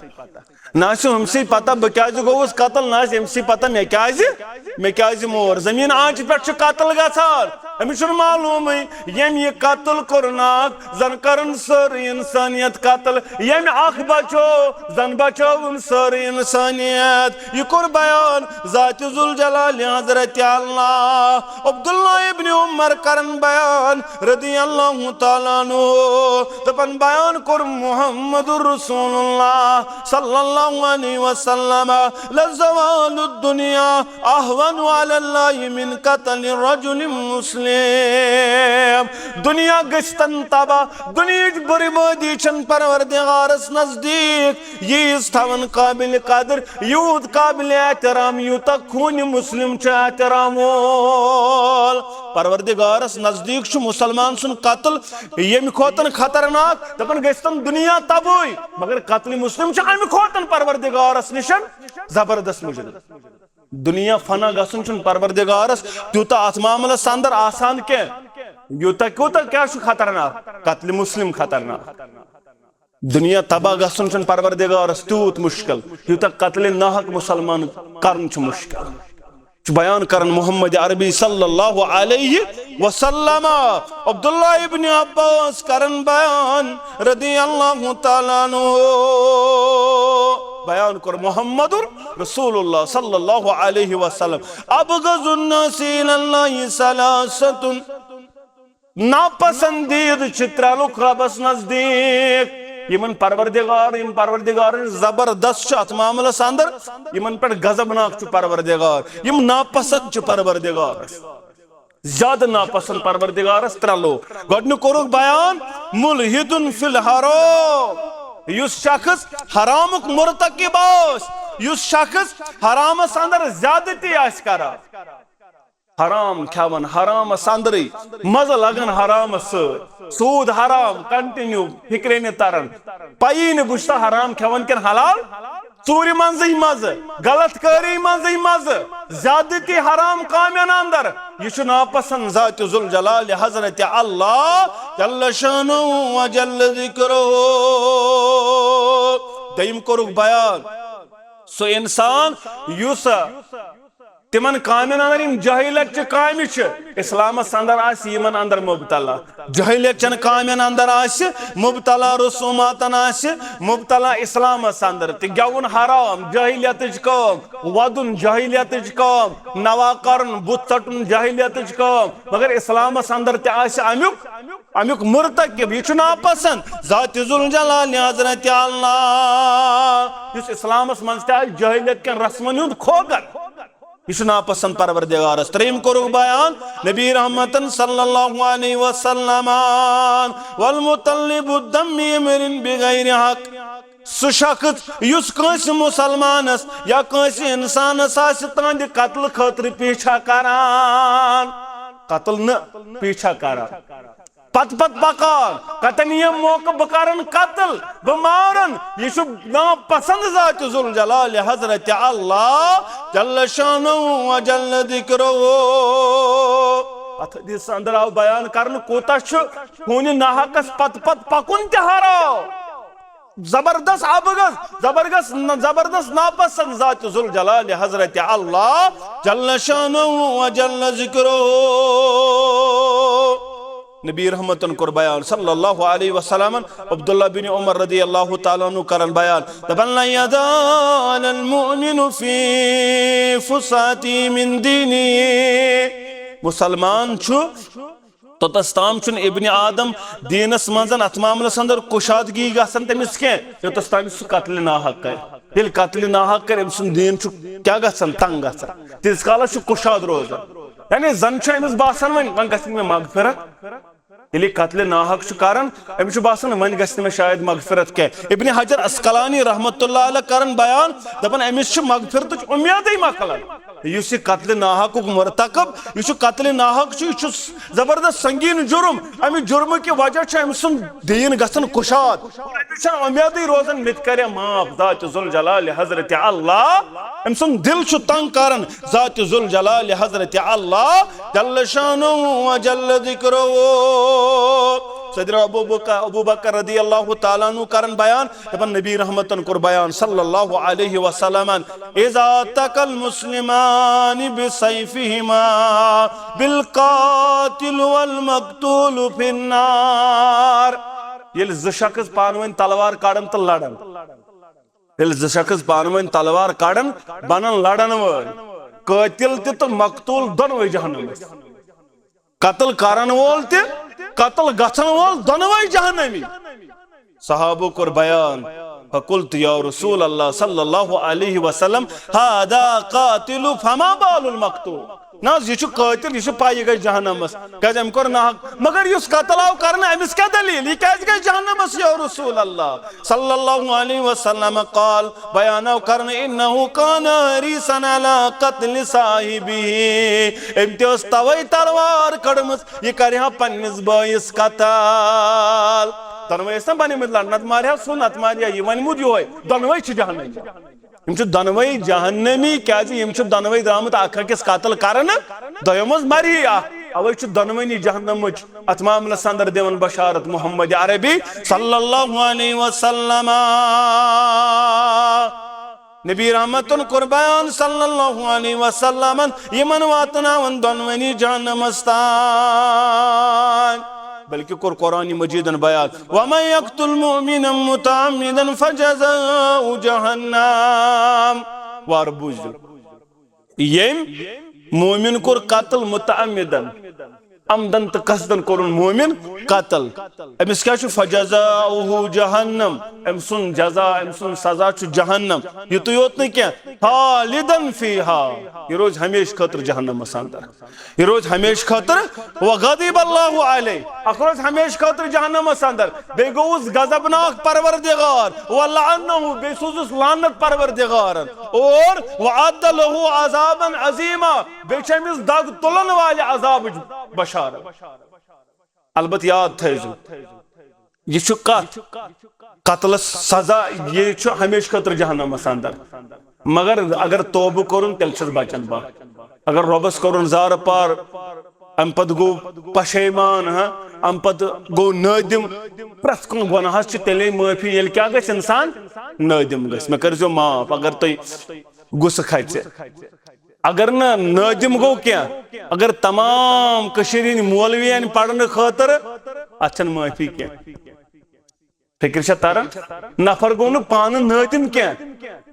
ना हमसे पता बह क्या गोस कत्ल ना अमसे पता मे क्या मोर जमीन आंच पे कत्ल गसान अमिस मालूम यम यह कत्ल कोरनाक जन करन सर इंसानियत कत्ल यम अख बचो जन बचो सर इंसानियत यह कोर बयान ज़ात जुल जलाल हज़रत अल्लाह अब्दुल्लाह इब्न उमर करन बयान रदियल्लाहु तआला अन्हु दपन बयान कोर मुहम्मदुर रसूलुल्लाह सल्लल्लाहु अलैहि वसल्लम लज़वालुद दुनिया अहवन अहवानु अलल्लाहि मिन क़त्ल रजुल मुस्लिम। दुनिया गस्तन तबाह, दुनिया बर्बादी छन परवरदिगारस नजदीक यीज थवन काबिल कदर यूत काबिल एहतराम यूत खून मुस्लिम एहतराम परवरदिगारस नजदीक मुसलमान सुन कत्ल यम खोतन खतरनाक दपन गस्तन दुनिया तबाही मगर कत्ल मुस्लिम अम खोतन परवरदिगारस निशन जबरदस्त मुजरिम। दुनिया फना गसन परवरदिगारस त्यूता अत मामलस अंदर आसान के यूता कूता क्या खतरनाक कत्ल मुस्लिम खतरनाक। दुनिया तबाह गसन परवरदिगारस तूत मुश्किल यूता कत्ल नाहक मुसलमान करन मुश्किल। बयान करन मोहम्मद अरबी सल्लल्लाहु अलैहि वसल्लम। अब्दुल्लाह इब्न अब्बास करन बयान रदियल्लाहु ताला अन्हु बयान कर मोहम्मदुर रसूलुल्लाह सल्लल्लाहु अलैहि वसल्लम अबगजुन नासी इलल्लाहि सलासतुन नापसंदीद चित्रालुक रबस नजदीक यमन परवरदिगार जबरदस्त अत मामलस अंदर यमन पे गजबनाक परवरदिगार यम नापसंद परवरदिगार ज्यादा नापसंद परवरदिगारस त्रलो गडनु कोरुक बयान मुलहिदुन फिल हराम युस शख्स हरामुक मुर्तकिब युस शख्स हरामस अंदर ज्यादती आस करा हराम खावन हराम अंदरी मजा लगन हराम सूद हराम कंटिन्यू फिक्रे न तरन पई न बुझता हराम खावन के हलाल चूरी मंज मज गलत करी मंज मज ज्यादती हराम कामन अंदर यह नापसंद ज़ात ज़ुल जलाल हजरत अल्लाह जल्ल शानुहु व जल्ल ज़िक्रुहु। दयम कोरुक बयान सो इंसान युस तिमन कामन अंदर जहिलियत काम इस्लामस अंदर यमन अंदर मुबतला जहिलियत कामन अंदर मुबतला रसूमातन मुबतला इस्लामस अंदर गेवन हराम जहिलियत कम वदुन जहिलियत कम नवा करन बुत चटुन जहिलियत कम मगर इस्लामस अंदर अमुक मुर्तकिब यह नापसंद ज़ात ज़ुल जलाल हजरत अल्लाह इस इस्लामस मज जहिलियत के रस्मन हुंद खोगर यह नापसंद परवरदिगारस। त्रेम कोरुक बयान नबी रहमतन सल्लल्लाहु अलैहि वसल्लम वल मुतल्लिबु दम्मि अमरिन बिगैरि हक सु शख्स युस कंस मुसलमानस या कंस इंसानस तांद कत्ल खतर पीछा करान कत्ल न पीछा करान पत पकान कतन यह मौका बकारन कत्ल बमारन यह नापसंद ज़ात ज़ुल जलाल हजरत अल्लाह जल्ल शानुहु व जल्ल ज़िक्रुहु। अथ हदीस अंदर आव बयान करन कोता खून नाहकस पत पकुन ते हराम जबरदस्त जबरदस्त नापसंद ज़ात ज़ुल जलाल हजरत अल्लाह जल्ल शानुहु व जल्ल ज़िक्रुहु। नबी रहमतन कर बयान सल्लल्लाहु अलैहि वसल्लम अब्दुल्लाह बिन उमर रदियल्लाहु ताला अन्हु करन बयान दबन ला यदाल मुमिनु फी फुसाती मिन दीनी मुसलमान छु तोतस्ताम छुन इब्न आदम दीनस मंजन अत मामलस अंदर कुशादगी गसन तमिस के योतस्ताम सु कत्ल नाहक कर दिल कत्ल नाहक कर सुन दीन छु क्या गसन तंग गसन तिस काला छु कुशाद रोजन यानी जन छु अमिस बासन वन गसन में मगफिरत ये कत्ल नाहक कारण अमिस बासन वन गसन में शायद मगफिरत के इब्न हजर अस्कलानी रहमतुल्लाह अलैह करन बयान दपन अमिस छु मगफिरत उम्मीद मकलन यह कत्ल नाहक मुर्तकब यह कत्ल नाहक यह जबरदस्त संगीन जुर्म अमि जुर्म की वजह अम दीन गसन कुशाद उम्मीद रोजान मित कर माफ ज़ात ज़ुल जलाल हजरत अल्लाह अम दिल तंग करन ज़ात ज़ुल जलाल हजरत अल्लाह जल्ल शानुहु व जल्ल ज़िक्रुहु। सदर अबू बकर रदियल्लाहु ताला अन्हु करन बयान दपन नबी रहमतन कर बयान सल्लल्लाहु अलैहि वसल्लम इज़ा तकल मुस्लिमान बिसैफिहिमा बिल कातिल वल मक्तूल फिन्नार ये ज शख्स पानवन तलवार काड़न तो लड़न ये ज शख्स पानवन तलवार काड़न बनन लड़न वल कातिल तो मक्तूल दोनों जहन्नम कत्ल करन वोल ते कत्ल गछन वोल दोनों जहन्नमी। सहाबो कर बयान फकुल्तु या रसूल अल्लाह सल्लल्लाहु अलैहि वसल्लम हादा कातिल फमा बालुल मक्तूल। ना यह कातिल यह पाई यह गई जहन्नमस क्या अम कोर ना मगर इस कत्ल आव कर अमिस क्या दलील यह क्या गई जहन्नमस या रसूल अल्लाह सल्लल्लाहु अलैहि वसल्लम काल बयान आव कर इन्नहु काना हरीसन अला कत्ल साहिबिही अम तवै तलवार कड़मस यह कर पन्निस बाइस कत्ल दोनवे बने लड़ मारिया सु नत मारिया यह वनमुत योय दोनवे जहन्नमी दोनवे जहन्नमी क्या दोनवे द्रामुत अकिस कत्ल कर दोम मरी अवे दोनवनी जहन्नम अत मामलस अंदर दिवन बशारत मोहम्मद अरबी सल्लल्लाहु अलैहि वसल्लम नबी रहमतुन कुर्बान सल्लल्लाहु अलैहि वसल्लम यमन वातनावन दोनवनी जहन्नमस तान बल्कि कुरान मजीदन बयान वमन यक्तुल मुमिनन मुतअम्मिदन फजज़ाउ जहन्नम वार बुझ यम मोमिन कोर कत्ल मुतअम्मिदन अमदन तो कसदन कोरुन मोमिन कत्ल अमिस क्या फजज़ाउ जहन्नम अम सुन जजा अम सुन सजा जहन्नम युत योत न क्या खालिदन फीहा यह रोज हमेश खतर जहन्नमस अंदर यह रोज हमेश खतर व गज़िब अल्लाहु अलैहि अख रोज हमेश खतर जहन्नमस अंदर बे गोस गज़बनाक परवरदिगार व लअन्नहु बे सोजुस लानत परवरदिगार और व अद लहु अज़ाबन अज़ीमा बे छमिस दग तुलन वाले अज़ाब बशारत अलबत याद थो यह कत्ल सजा यह हमेश खतर जहन्नमस अंदर मगर अगर तौबह कोरुन तेल बचन बा अगर रबस कोरुन जार पार अम पत गो पशेमान अम पत गो नदिम प्रथ कह गुनाह तेले माफी ये क्या गस इंसान नदिम गस मे कर माफ अगर तुम गुस्स खच अगर नदिम गो क्या अगर तमाम कशीर मौलवियन पढ़ने खतर अत माफी क्या फिक्र तरन नफर गो पान नदिम क्या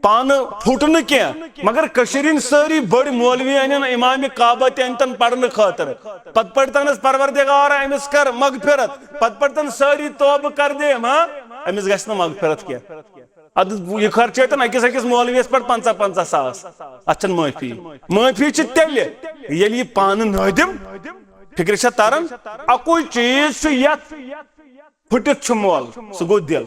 पान फुट न क्या मगर कशीर सारी बड़ मौलवी अन इमाम काबा तन पढ़ने खतर पत पढ़तन परवरदिगार अमिस कर मगफिरत पत पढ़तन सारी तौबह कर दे अमिस गस मगफिरत क्या अद यह खर्चन अकिस अकिस मौलवियस पे 50-50 सास अचन माफी माफी तेल ये पान नदिम फिक्र तरन अकु चीज फुटित मोल सह गो दिल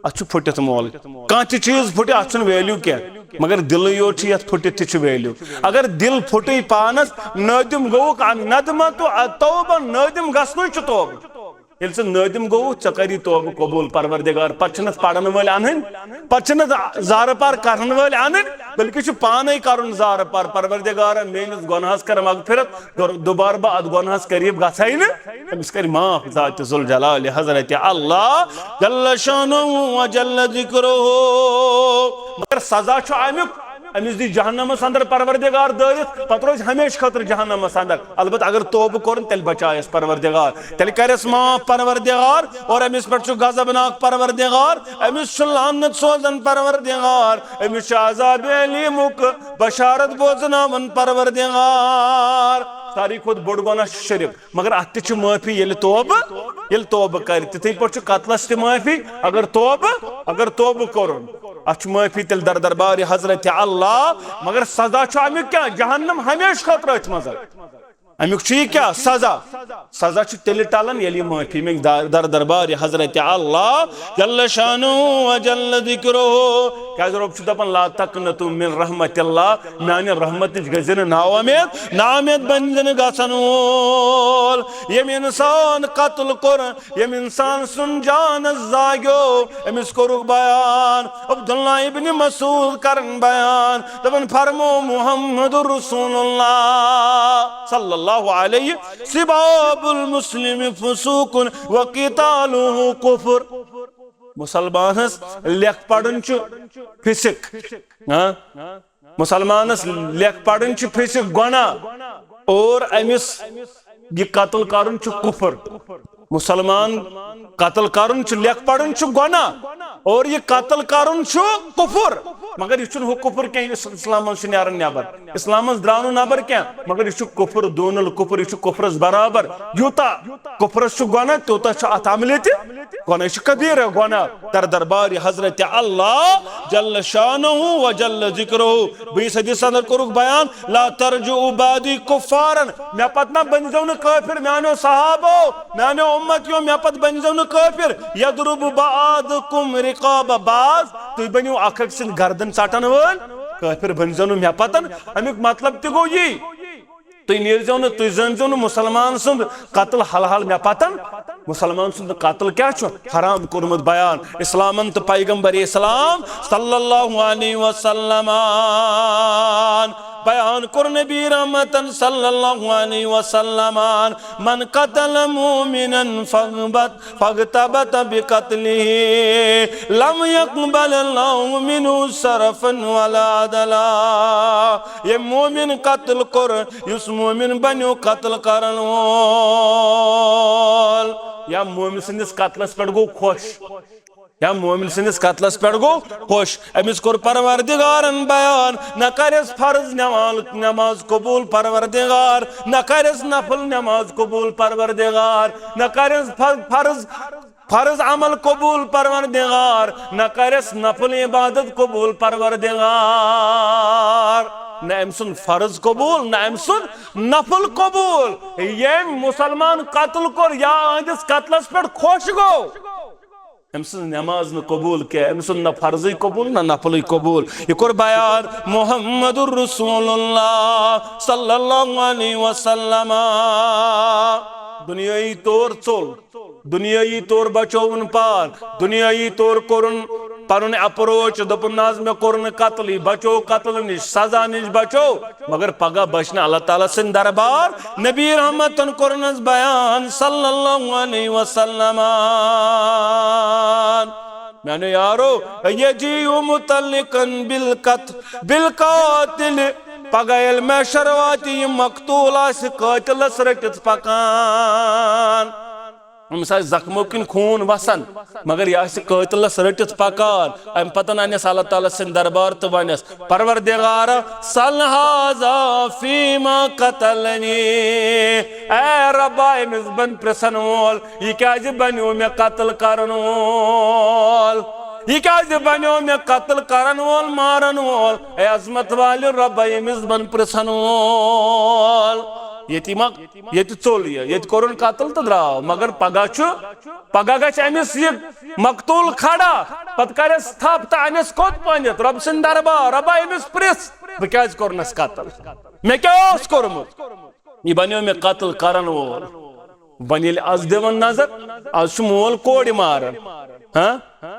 अत फुटित मोल कह चीज फुट अत वैल्यू क्या मगर दिल योत फुटित ति वैल्यू अगर दिल फुट पानस नदिम गो नदम तो तौबह नदिम गसन तौबह ये नदिम गो ची तौबह कबूल परवरदिगार पे पढ़न वाल अन पे जार पार कर वाल अन बल्कि पान कर जार पार परवरदिगार मेनिस गुनाहस कर मगफिरत दोबार बह अत गुनाहस करीब गई नमिस कर माफ ज़ात ज़ुल जलाल हज़रत अल्लाह जल्ल शानुहु व जल्ल ज़िक्रुहु मगर सजा अमुक अमिस दी जहन्नमस अंदर परवरदिगार दरित पत रोज हमेश खतर जहन्नमस अंदर अलबत अगर तौबह कोर तेल बचायस परवरदिगार तेल करस माफ परवरदिगार और अमिस पे गज़बनाक परवरदिगार अमिस लानत सोजन परवरदिगार अमिस अज़ाब अलीमुक बशारत बोजनावन परवरदिगार सारी खुद बोड़ गुनाह शिरक मगर अत माफी ये तौबह कर तिथे पे कत्लस माफी अगर तौबह कोर अत माफी तेल दर दरबार हजरत अल्लाह मगर सजा अमुक क्या जहन्नम हमेश खतर अत मज अमुक क्या सजा तेल टलन ये माफी में दर दरबार हजरत अल्लाह जल्ल शानुहु व जल्ल ज़िक्रुहु क्या रब दपान ला तक़नतु मिन रहमतिल्लाह माने रहमत गजन नाउमीद बन गसन वोल यम इंसान कत्ल कोर यम इंसान सुन जान जाग्यो अमिस कोरुक बयान अब्दुल्लाह इब्न मसूद करन बयान दपन फरमो मुहम्मदुर रसूलुल्लाह सल्लल्लाहु अलैहि सिबाबुल मुस्लिम फुसूकुन व क़ितालुहु कुफ्र मुसलमानस लेख पढ़न फिसिक मुसलमानस लेख पढ़न फिसिक गुनाह और अमिस यह कत्ल करन कुफ्र मुसलमान कत्ल करन लेख पढ़न गुनाह और यह कत्ल करन कुफ्र मगर यह कुफर क्या इस्लाम नार नबर इस्लाम द्राव नबर क्या मगर यह कुफर दूनल कुफर यह कुफरस बराबर यूता कुफरस गुना तूता अत अमल गुना कबीर गुना दर दरबार हजरत अल्लाह जल शानहु व जल जिक्रुहु बीस हदीस अंदर कोरुक बयान ला तरजु बादी कुफारन मे पत ना बन जाओ काफिर म्यानो सहाबो म्यानो उम्मतियों मे पत बन जाओ काफिर यदरुब बादकुम रिकाब बाज तुम बनियो अख सिंद गर्दन चाटन वल काफिर बन जाओ मे पतन अमुक मतलब तगो ये तुम नीरजो न तुम जनो न मुसलमान सुंद कत्ल हल मे पतन मुसलमान सुंद कत्ल क्या हराम कोरमुत बयान इस्लामन तो पैगंबर इस्लाम सल्लल्लाहु अलैहि वसल्लम बयान कुर नबी रहमतन सल्लल्लाहु अलैहि वसल्लम मन कतल मुमिनन फगतबत बिकत्लिही लम यक़बल अल्लाहु मिन्हु सरफन वला अदला ये मोमिन कत्ल कुर युस मोमिन बन्यो कत्ल करन वोल या मोमिन सिंदिस कत्लस पे गो खुश या मोमिन सिंदिस कत्लस पे गो खुश अमिस कोर परवरदिगारन बयान न करस फर्ज नमाज कबूल परवरदिगार न करस नफल नमाज कबूल परवरदिगार न करस फर्ज अमल कबूल परवरदिगार न करस नफल इबादत कबूल परवरदिगार न अमसुन फर्ज कबूल न अमसुन नफल कबूल ये मुसलमान कत्ल कोर या अहदिस कत्लस पे खुश गो अमसुन नमाज न कबूल के अमसुन न फर्ज कबूल न नफल कबूल ये कोर बयान मुहम्मदुर रसूलुल्लाह सल्लल्लाहु अलैहि वसल्लम दुनियाई तौर चोल दुनियाई तौर बचोवन पार दुनियाई तौर कोरुन परुन अप्रोच दपुन नाज में कोरुन कत्ल बचो कत्ल निश सजा निश बचो मगर पगा बचना अल्लाह ताला सिंह दरबार नबी रहमतन कोरुनस बयान सल्लल्लाहु अलैहि वसल्लम मैंने यारो ये जीव मुतल्लिकन बिल कातिल पगायल में शरवाती मकतूला से कातिलस रटित पकान जख्मों किन खून वसन मगर यह कातिलस रटित पकान अम पतन अनस अल्लाह ताला सिंह दरबार तो वनस परवरदिगार सल हाजा फीमा कतलनी ए रब्बा अमिस बन प्रसन वोल यह क्या बनो मे कत्ल करन वोल यह क्या बनो मे कत्ल करन वोल मारन वोल ए अजमत वाले रब्बा अमिस बन प्रसन वोल ये चोल ये कोरुन कत्ल तो द्राव मगर पगा गछ अमिस मकतूल खड़ा पत करस थप तो अनिस कोत पनित रब सिंह दरबार रब्बा अमिस प्रिस बह क्या कोरनस कत्ल मे क्या कोरमुत यह बनो मे कत्ल करन वोल बन ये आज दिवन नजर आज मोल कोड़ मारन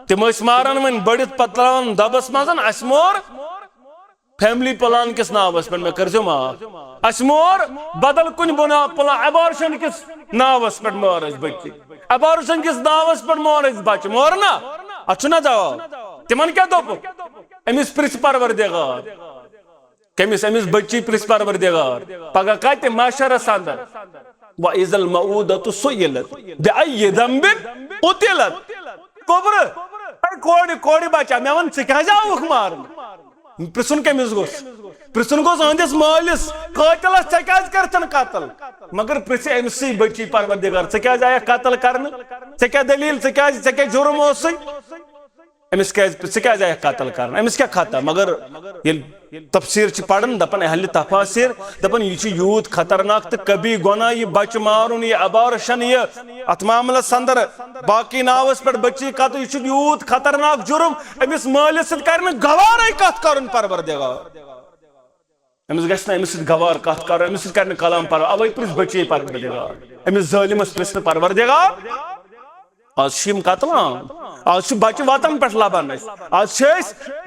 तिम मारन वन बड़ित पत दबस मजन अस मोर फैमिली प्लान किस नावस पे मैं कर माफ अस मोर बदल कुन बुना प्लान अबॉर्शन किस नावस पे मोर बच्ची अबॉर्शन किस नावस पे मोर बच्चे मोर ना अच्छा जवाब तिमन क्या दोप अमिस प्रिस परवरदिगार कमिस अमिस बच्ची प्रिस परवरदिगार पगा कत माशरस अंदर व इज़ल मऊदतु सुइलत बिअय्यि ज़ंबिन कुतिलत कोबर कोड़ी कोड़ी बच्चा मैं वन क्या जाऊख मार प्रिसन कमिस गोस प्रिसन गोस अहदिस मालिस कातिलस चे क्या करतन कत्ल मगर प्रिस अमिस बच्ची परवरदिगार चे क्या जाय कत्ल करन चे क्या दलील चे क्या जुर्म ओस अमिस क्या जाय कत्ल करन अमिस क्या खाता मगर ये तफसीर पढ़न दपन अहल तफासिर दपन यह यूत खतरनाक तो कभी गुना यह बच मारुन यह अबॉर्शन यह अत मामलस अंदर बाकी नावस पे बच्ची कत यह यूत खतरनाक जुर्म अमिस मालिस कर गवार कत कर परवरदिगार अमिस गस अमिस गवार कत कर अमिस कर कलाम पर अवे प्रिस बच्ची परवरदिगार अमिस जालिमस प्रिस परवरदिगार आज शिम कतलान आज बच्चे वतन पे लबन आज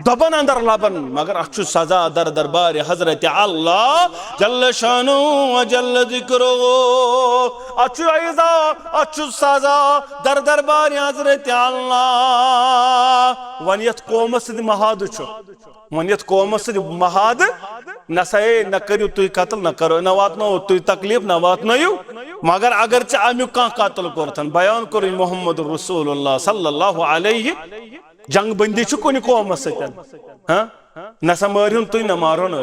दबन अंदर लबन मगर अच सजा दर दरबार हजरत अल्लाह जल्ल शानु व जल्ल जिक्रो अच ऐजा अच सजा दर दरबार हजरत अल्लाह वन यत कौम सद महाद वन यत कौम सद महाद न सहे न करू तुम कत्ल न करो न वातनो तुम तकलीफ न वातनो मगर अगर चे अमुक कह कत्ल कोरथन बयान कर मोहम्मद रसूलुल्लाह सल्लल्लाहु अलैहि जंग बंदी कुन कौम सतन न मारन तुम न मारोन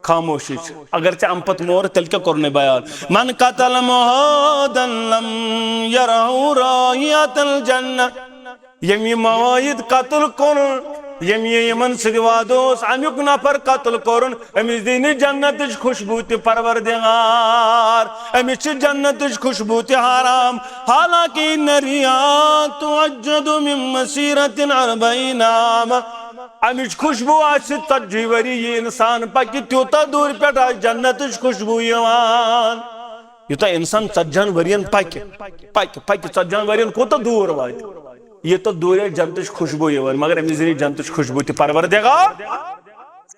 खामोशी अगर चे अम पत मोर तेल क्या कोरने बयान मन कतल मुहादन लम यरहु राहियतल जन्नह यमी मवाइद कत्ल कोर यमी यमन सिवादोस अमुक नफर कत्ल कोरन अमिस दिन जन्नत खुशबू ते परवरदिगार अमिस जन्नत खुशबू ते हराम हालांकि नरिया तुअज्जदु मिन मसीरतिन 40 आम अमिच खुशबू आज 40 वरी ये इंसान पकि त्यूता दूर पे जन्नत खुशबू यवान युता इंसान 40 वरियन पकि 40 वरियन कोता दूर वात ये तो दूर है जन्नत खुशबू यवान मगर अमिस जन्नत खुशबू ते परवरदिगार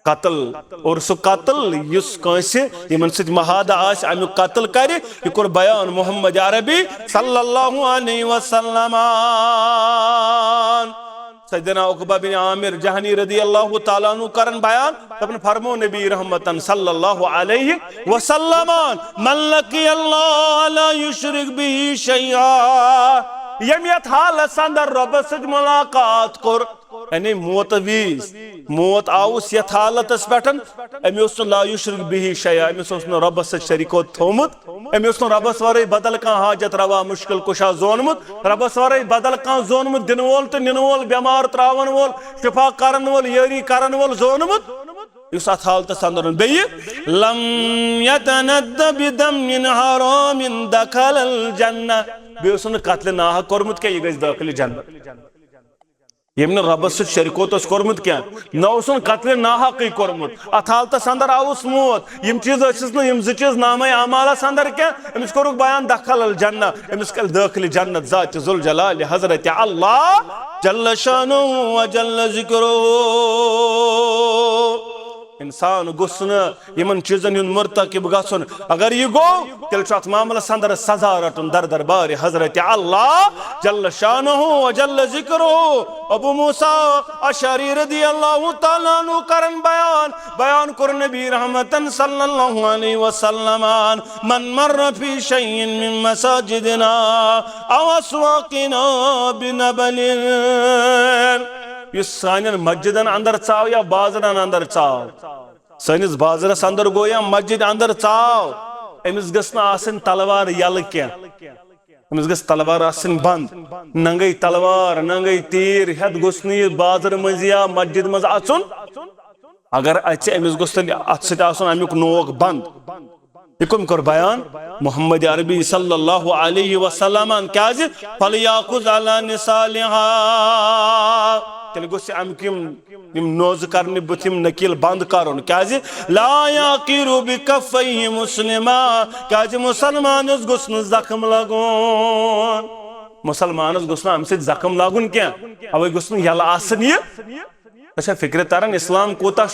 कत्ल और सो कत्ल युस कंसे यमन सित महादा आस अमु कत्ल करे ये कोर बयान मोहम्मद अरबी सल्लल्लाहु अलैहि वसल्लम सैयदना उक़बा बिन आमिर जहनी रज़ियल्लाहु ताला अन्हु करन बयान तबन फरमो नबी रहमतन सल्लल्लाहु अलैहि वसल्लम मन लकी अल्लाह ला युशरिक बिही शैआ यमियत हालत अंदर रब सद मुलाकात कोर यानी मौत वीज मौत आउस यथ हालतस पेटन अमिस ला युशरिक बिही शैआ अमिस रब सद शरीको थोमुत अमिस रबस वरे बदल का हाजत रवा मुश्किल कुशा जोनमुत रबस वरे बदल का जोनमुत दिन वोल तो निन वोल बेमार त्रावन वोल शिफा करन वोल यारी करन वोल जोनमुत इस हालतस अंदर बेय लम यतनद्द बिदम मिन हरामिन दखलल जन्नह बेसन कत्ल नाह कोरमुत के ये गज दाखिल जन्नत यमन रबस शरीकोत कोरमुत क्या न कत्ल नाहक कोरमुत अत हालतस अंदर आउस मौत यम चीज यम ज चीज नाम अमालस अंदर क्या अमिस कोरुक बयान दखल अल जन्नह अमिस कल दाखिल जन्नत ज़ात ज़ुल जलाल हज़रत अल्लाह जल्ल शानु व जल्ल ज़िक्रुहु इंसान गुस्न यमन चीजन युन मुर्तकिब गसन अगर ये गो तेल अत मामलस अंदर सजा रटन दर दरबार हज़रत अल्लाह जल्ल शानुहु व जल्ल ज़िक्रुहु अबू मूसा अशअरी रज़ियल्लाहु ताला अन्हु करन बयान कर नबी रहमतन सल्लल्लाहु अलैहि वसल्लम मन मर्र फी शैइन मिन मसाजिदिना अव अस्वाकिना बिनबलिन सान मस्जिदन अंदर चाव या बाजरन अंदर चाव सनिस बाजरस अंदर गो या मस्जिद अंदर चाव अमिस गस तलवार यल क्या अमिस गस तलवार आसन बंद नंगई तलवार नंगई तीर हेद गोस बाजर मज या मस्जिद मज अचुन अगर अच्छे अमिस गोस अत अमुक नोक बंद ये कम कर बयान मोहम्मद अरबी सल्लल्लाहु अलैहि वसल्लम क्या फलयाकुज अला निसालिहा तेल गोस अमकिम नोज करने बुथिम नकील बंद करुन क्या ला याकिरु बिकफ़ैहि मुस्लिमा क्या मुसलमानस गोस न जख्म लगुन मुसलमानस गोस न अम सत जख्म लगुन क्या अवे गोस न यल आसन ये अच्छा फिक्र तरन इस्लाम कोता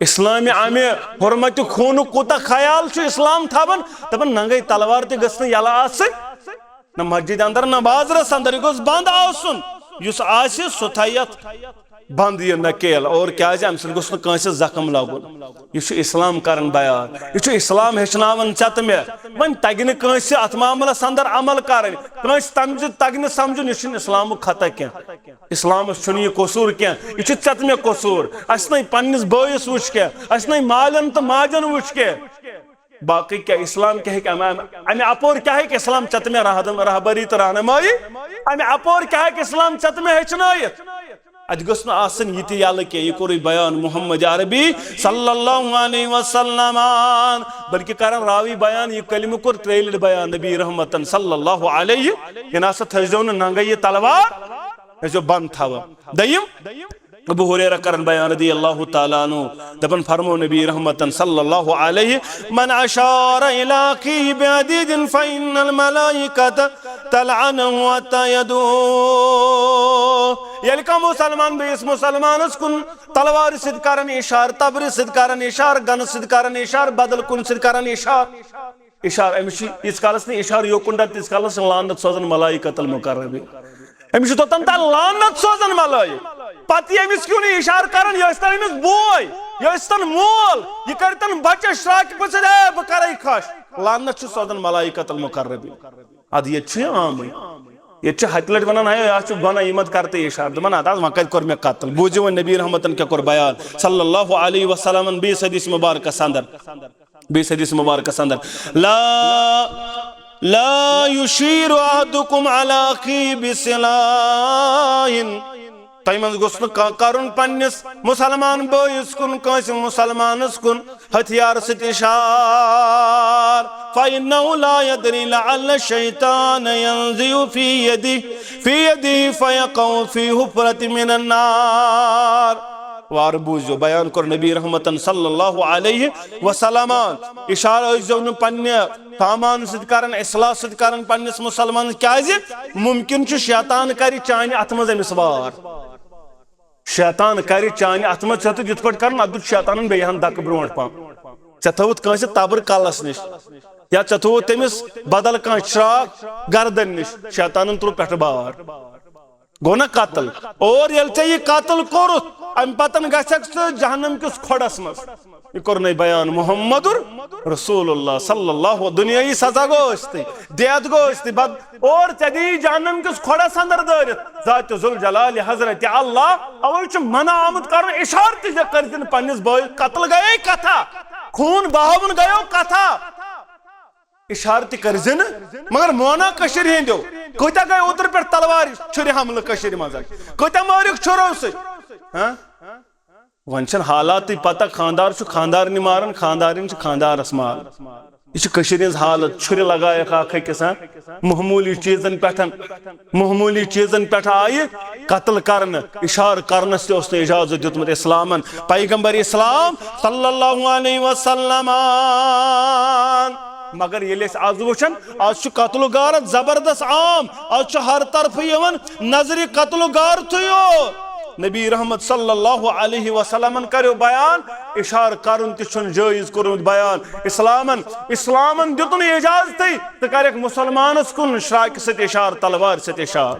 इस्लाम आमे हुरमत खून कोता ख्याल इस्लाम थवन दपन नंगे तलवार ते गस यल आसन न मस्जिद अंदर न बाजरस अंदर गोस बंद आसन युस आसे सो थयत बंद ये नकेल और क्या अम गोस जख्म लगुन यह इस्लाम करन बयान यह इस्लाम हेचनावन चत मे वन तगि अत मामलस अंदर अमल कर तगि समझुन यह इस्लाम खता क्या इस्लाम यह कसूर क्या यह चत मे कसूर अस न पन्निस बयस वुच क्या अस न मालन तो माजन वुच क्या बाकी क्या इस्लाम क्या है अमे अपोर क्या है कि इस्लाम चत में रहबरी तो रहनुमाई अमे अपोर क्या है कि इस्लाम चत में हेचनायत अत गस यह यल के यह कोर बयान मोहम्मद अरबी सल्लल्लाहु अलैहि वसल्लम बल्कि कर रावी बयान यह कलिम कोर त्रेल बयान नबी रहमतन सल्लल्लाहु अलैहि यह नासा थो नंगे यह तलवार जो बंद थव दयिम अबू हुरैरा करन बयान रज़ियल्लाहु ताला अन्हु दपन फरमो नबी रहमतन सल्लल्लाहु अलैहि मन अशारा इला की बिअदीदिन फइन्नल मलाइकत तलअनहु हत्ता यदू यलका मुसलमान बेस मुसलमानस कुन तलवार सिद करन इशार तबर सिद करन इशार गन सिद करन इशार बदल कुन सिद करन इशार अमिश इस कालस ने इशार योकुंडा इस कालस लानत सोजन मलाइकतल मुकर्रबी अमिश तोतन ता लानत सोजन मलाइक पति अमिस क्यों नहीं इशार करन यह अमिस बोय यह मोल यह करतन बच्चे श्राक पस ब कर खश लानत सोजन मलाइकतल मुकर्रबी अद ये आम ये हत लट वन यह गुना यह मत करते इशार दपान अत वह कत कोर मे कत्ल बूझो वन नबी रहमतन क्या कोर बयान सल्लल्लाहु अलैहि वसल्लम बीस हदीस मुबारक अंदर ला युशीरु अहदुकुम अला अखी बिसिलाहिन तय मज गोस करुन पन्निस मुसलमान बोइस कुन कंस मुसलमानस कुन हथियार सत इशार फइन्नहु ला यदरी लअल शैतान यंज़िउ फी यदी फयक़उ फी हुफ़रति मिनन नार वार बूझो बयान कर नबी रहमतन सल्लल्लाहु अलैहि वसल्लम इशार जो न पन्ने सामान सत करन इस्लाह सत करन पन्निस मुसलमान क्याज मुमकिन छु शैतान करि चानि अथ मज अमिस वार शैतान कर चानि अत मज थे इत पे कर अद शैतान बेहन दक ब्रोट पम ऐ थवत कंस तबर कलस निश या ऐ थवत तमिस बदल कह श्राक गर्दन निश शैतान त्रो पे बार गो ना कत्ल और ये यह कत्ल कोर अम पतन गक जहन्नम किस खोड़स मज यह कोर न बयान मुहम्मदुर रसूलुल्लाह सल्लल्लाहु दुनियाई सजा गोस्ती देत गोस्ती बद और ऐ दी जहन्नम किस खोड़स अंदर दरित जात जुल जलाल हजरत अल्लाह अवे मना आमद कर इशार ते कर पन्निस बॉय कत्ल गए कथा खून बहावन गयो कथा इशार कर मगर मोना कशर हंदो कत्या गए उतर पे तलवार छुर हमल कशर मज कत्या मारिक छुरो वन हालात पता खानदार खानदारन मारन खानदारिन खानदारस मार यह हालत छुर लगायक अकिस महमूली चीजन पे आय कत्ल कर इशार करनस ते इजाजत दितमुत इस्लामन पैगंबर इस्लाम सल्लल्लाहु अलैहि वसल्लम मगर ये आज वुचन आज कत्ल गारत जबरदस्त आम आज हर तरफ नजर कत्ल गार थो नबी रहमत सल्लल्लाहु अलैहि वसल्लम करो बयान इशार करन तुन जायज कोरमुत बयान इस्लामन दितुन इजाजत तो कर मुसलमानस कुन श्राक सत इशार तलवार सत इशार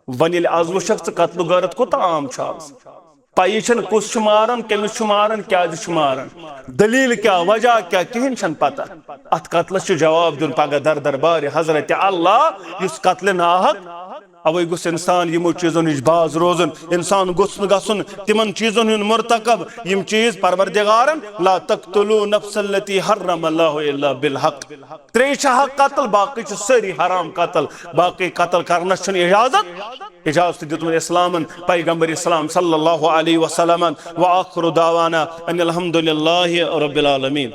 वन आज वुचक कत्ल गारत कोत आम पई कुस मारन कमिस मारन क्या मारन दलील क्या वजह क्या कहें पता अत कत्लस जवाब दिन पगह दर दरबार हजरत अल्लाह इस कत्ल नाहक अवे गुस इंसान यमो चीजों नश बाज रोजन इंसान गुस गसन तिमन चीजों मुर्तकब यम चीज परवरदिगारन ला तक्तुलू नफ्सल्लती हर्रम अल्लाहु इल्ला बिल हक त्रे हक कत्ल बाकी सारी हराम कत्ल बाकी कत्ल करनस इजाजत दितुन इस्लामन पैगंबर इस्लाम सल्लल्लाहु अलैहि वसल्लम व आखिरु दावाना अनिल हम्दुलिल्लाहि रब्बिल आलमीन।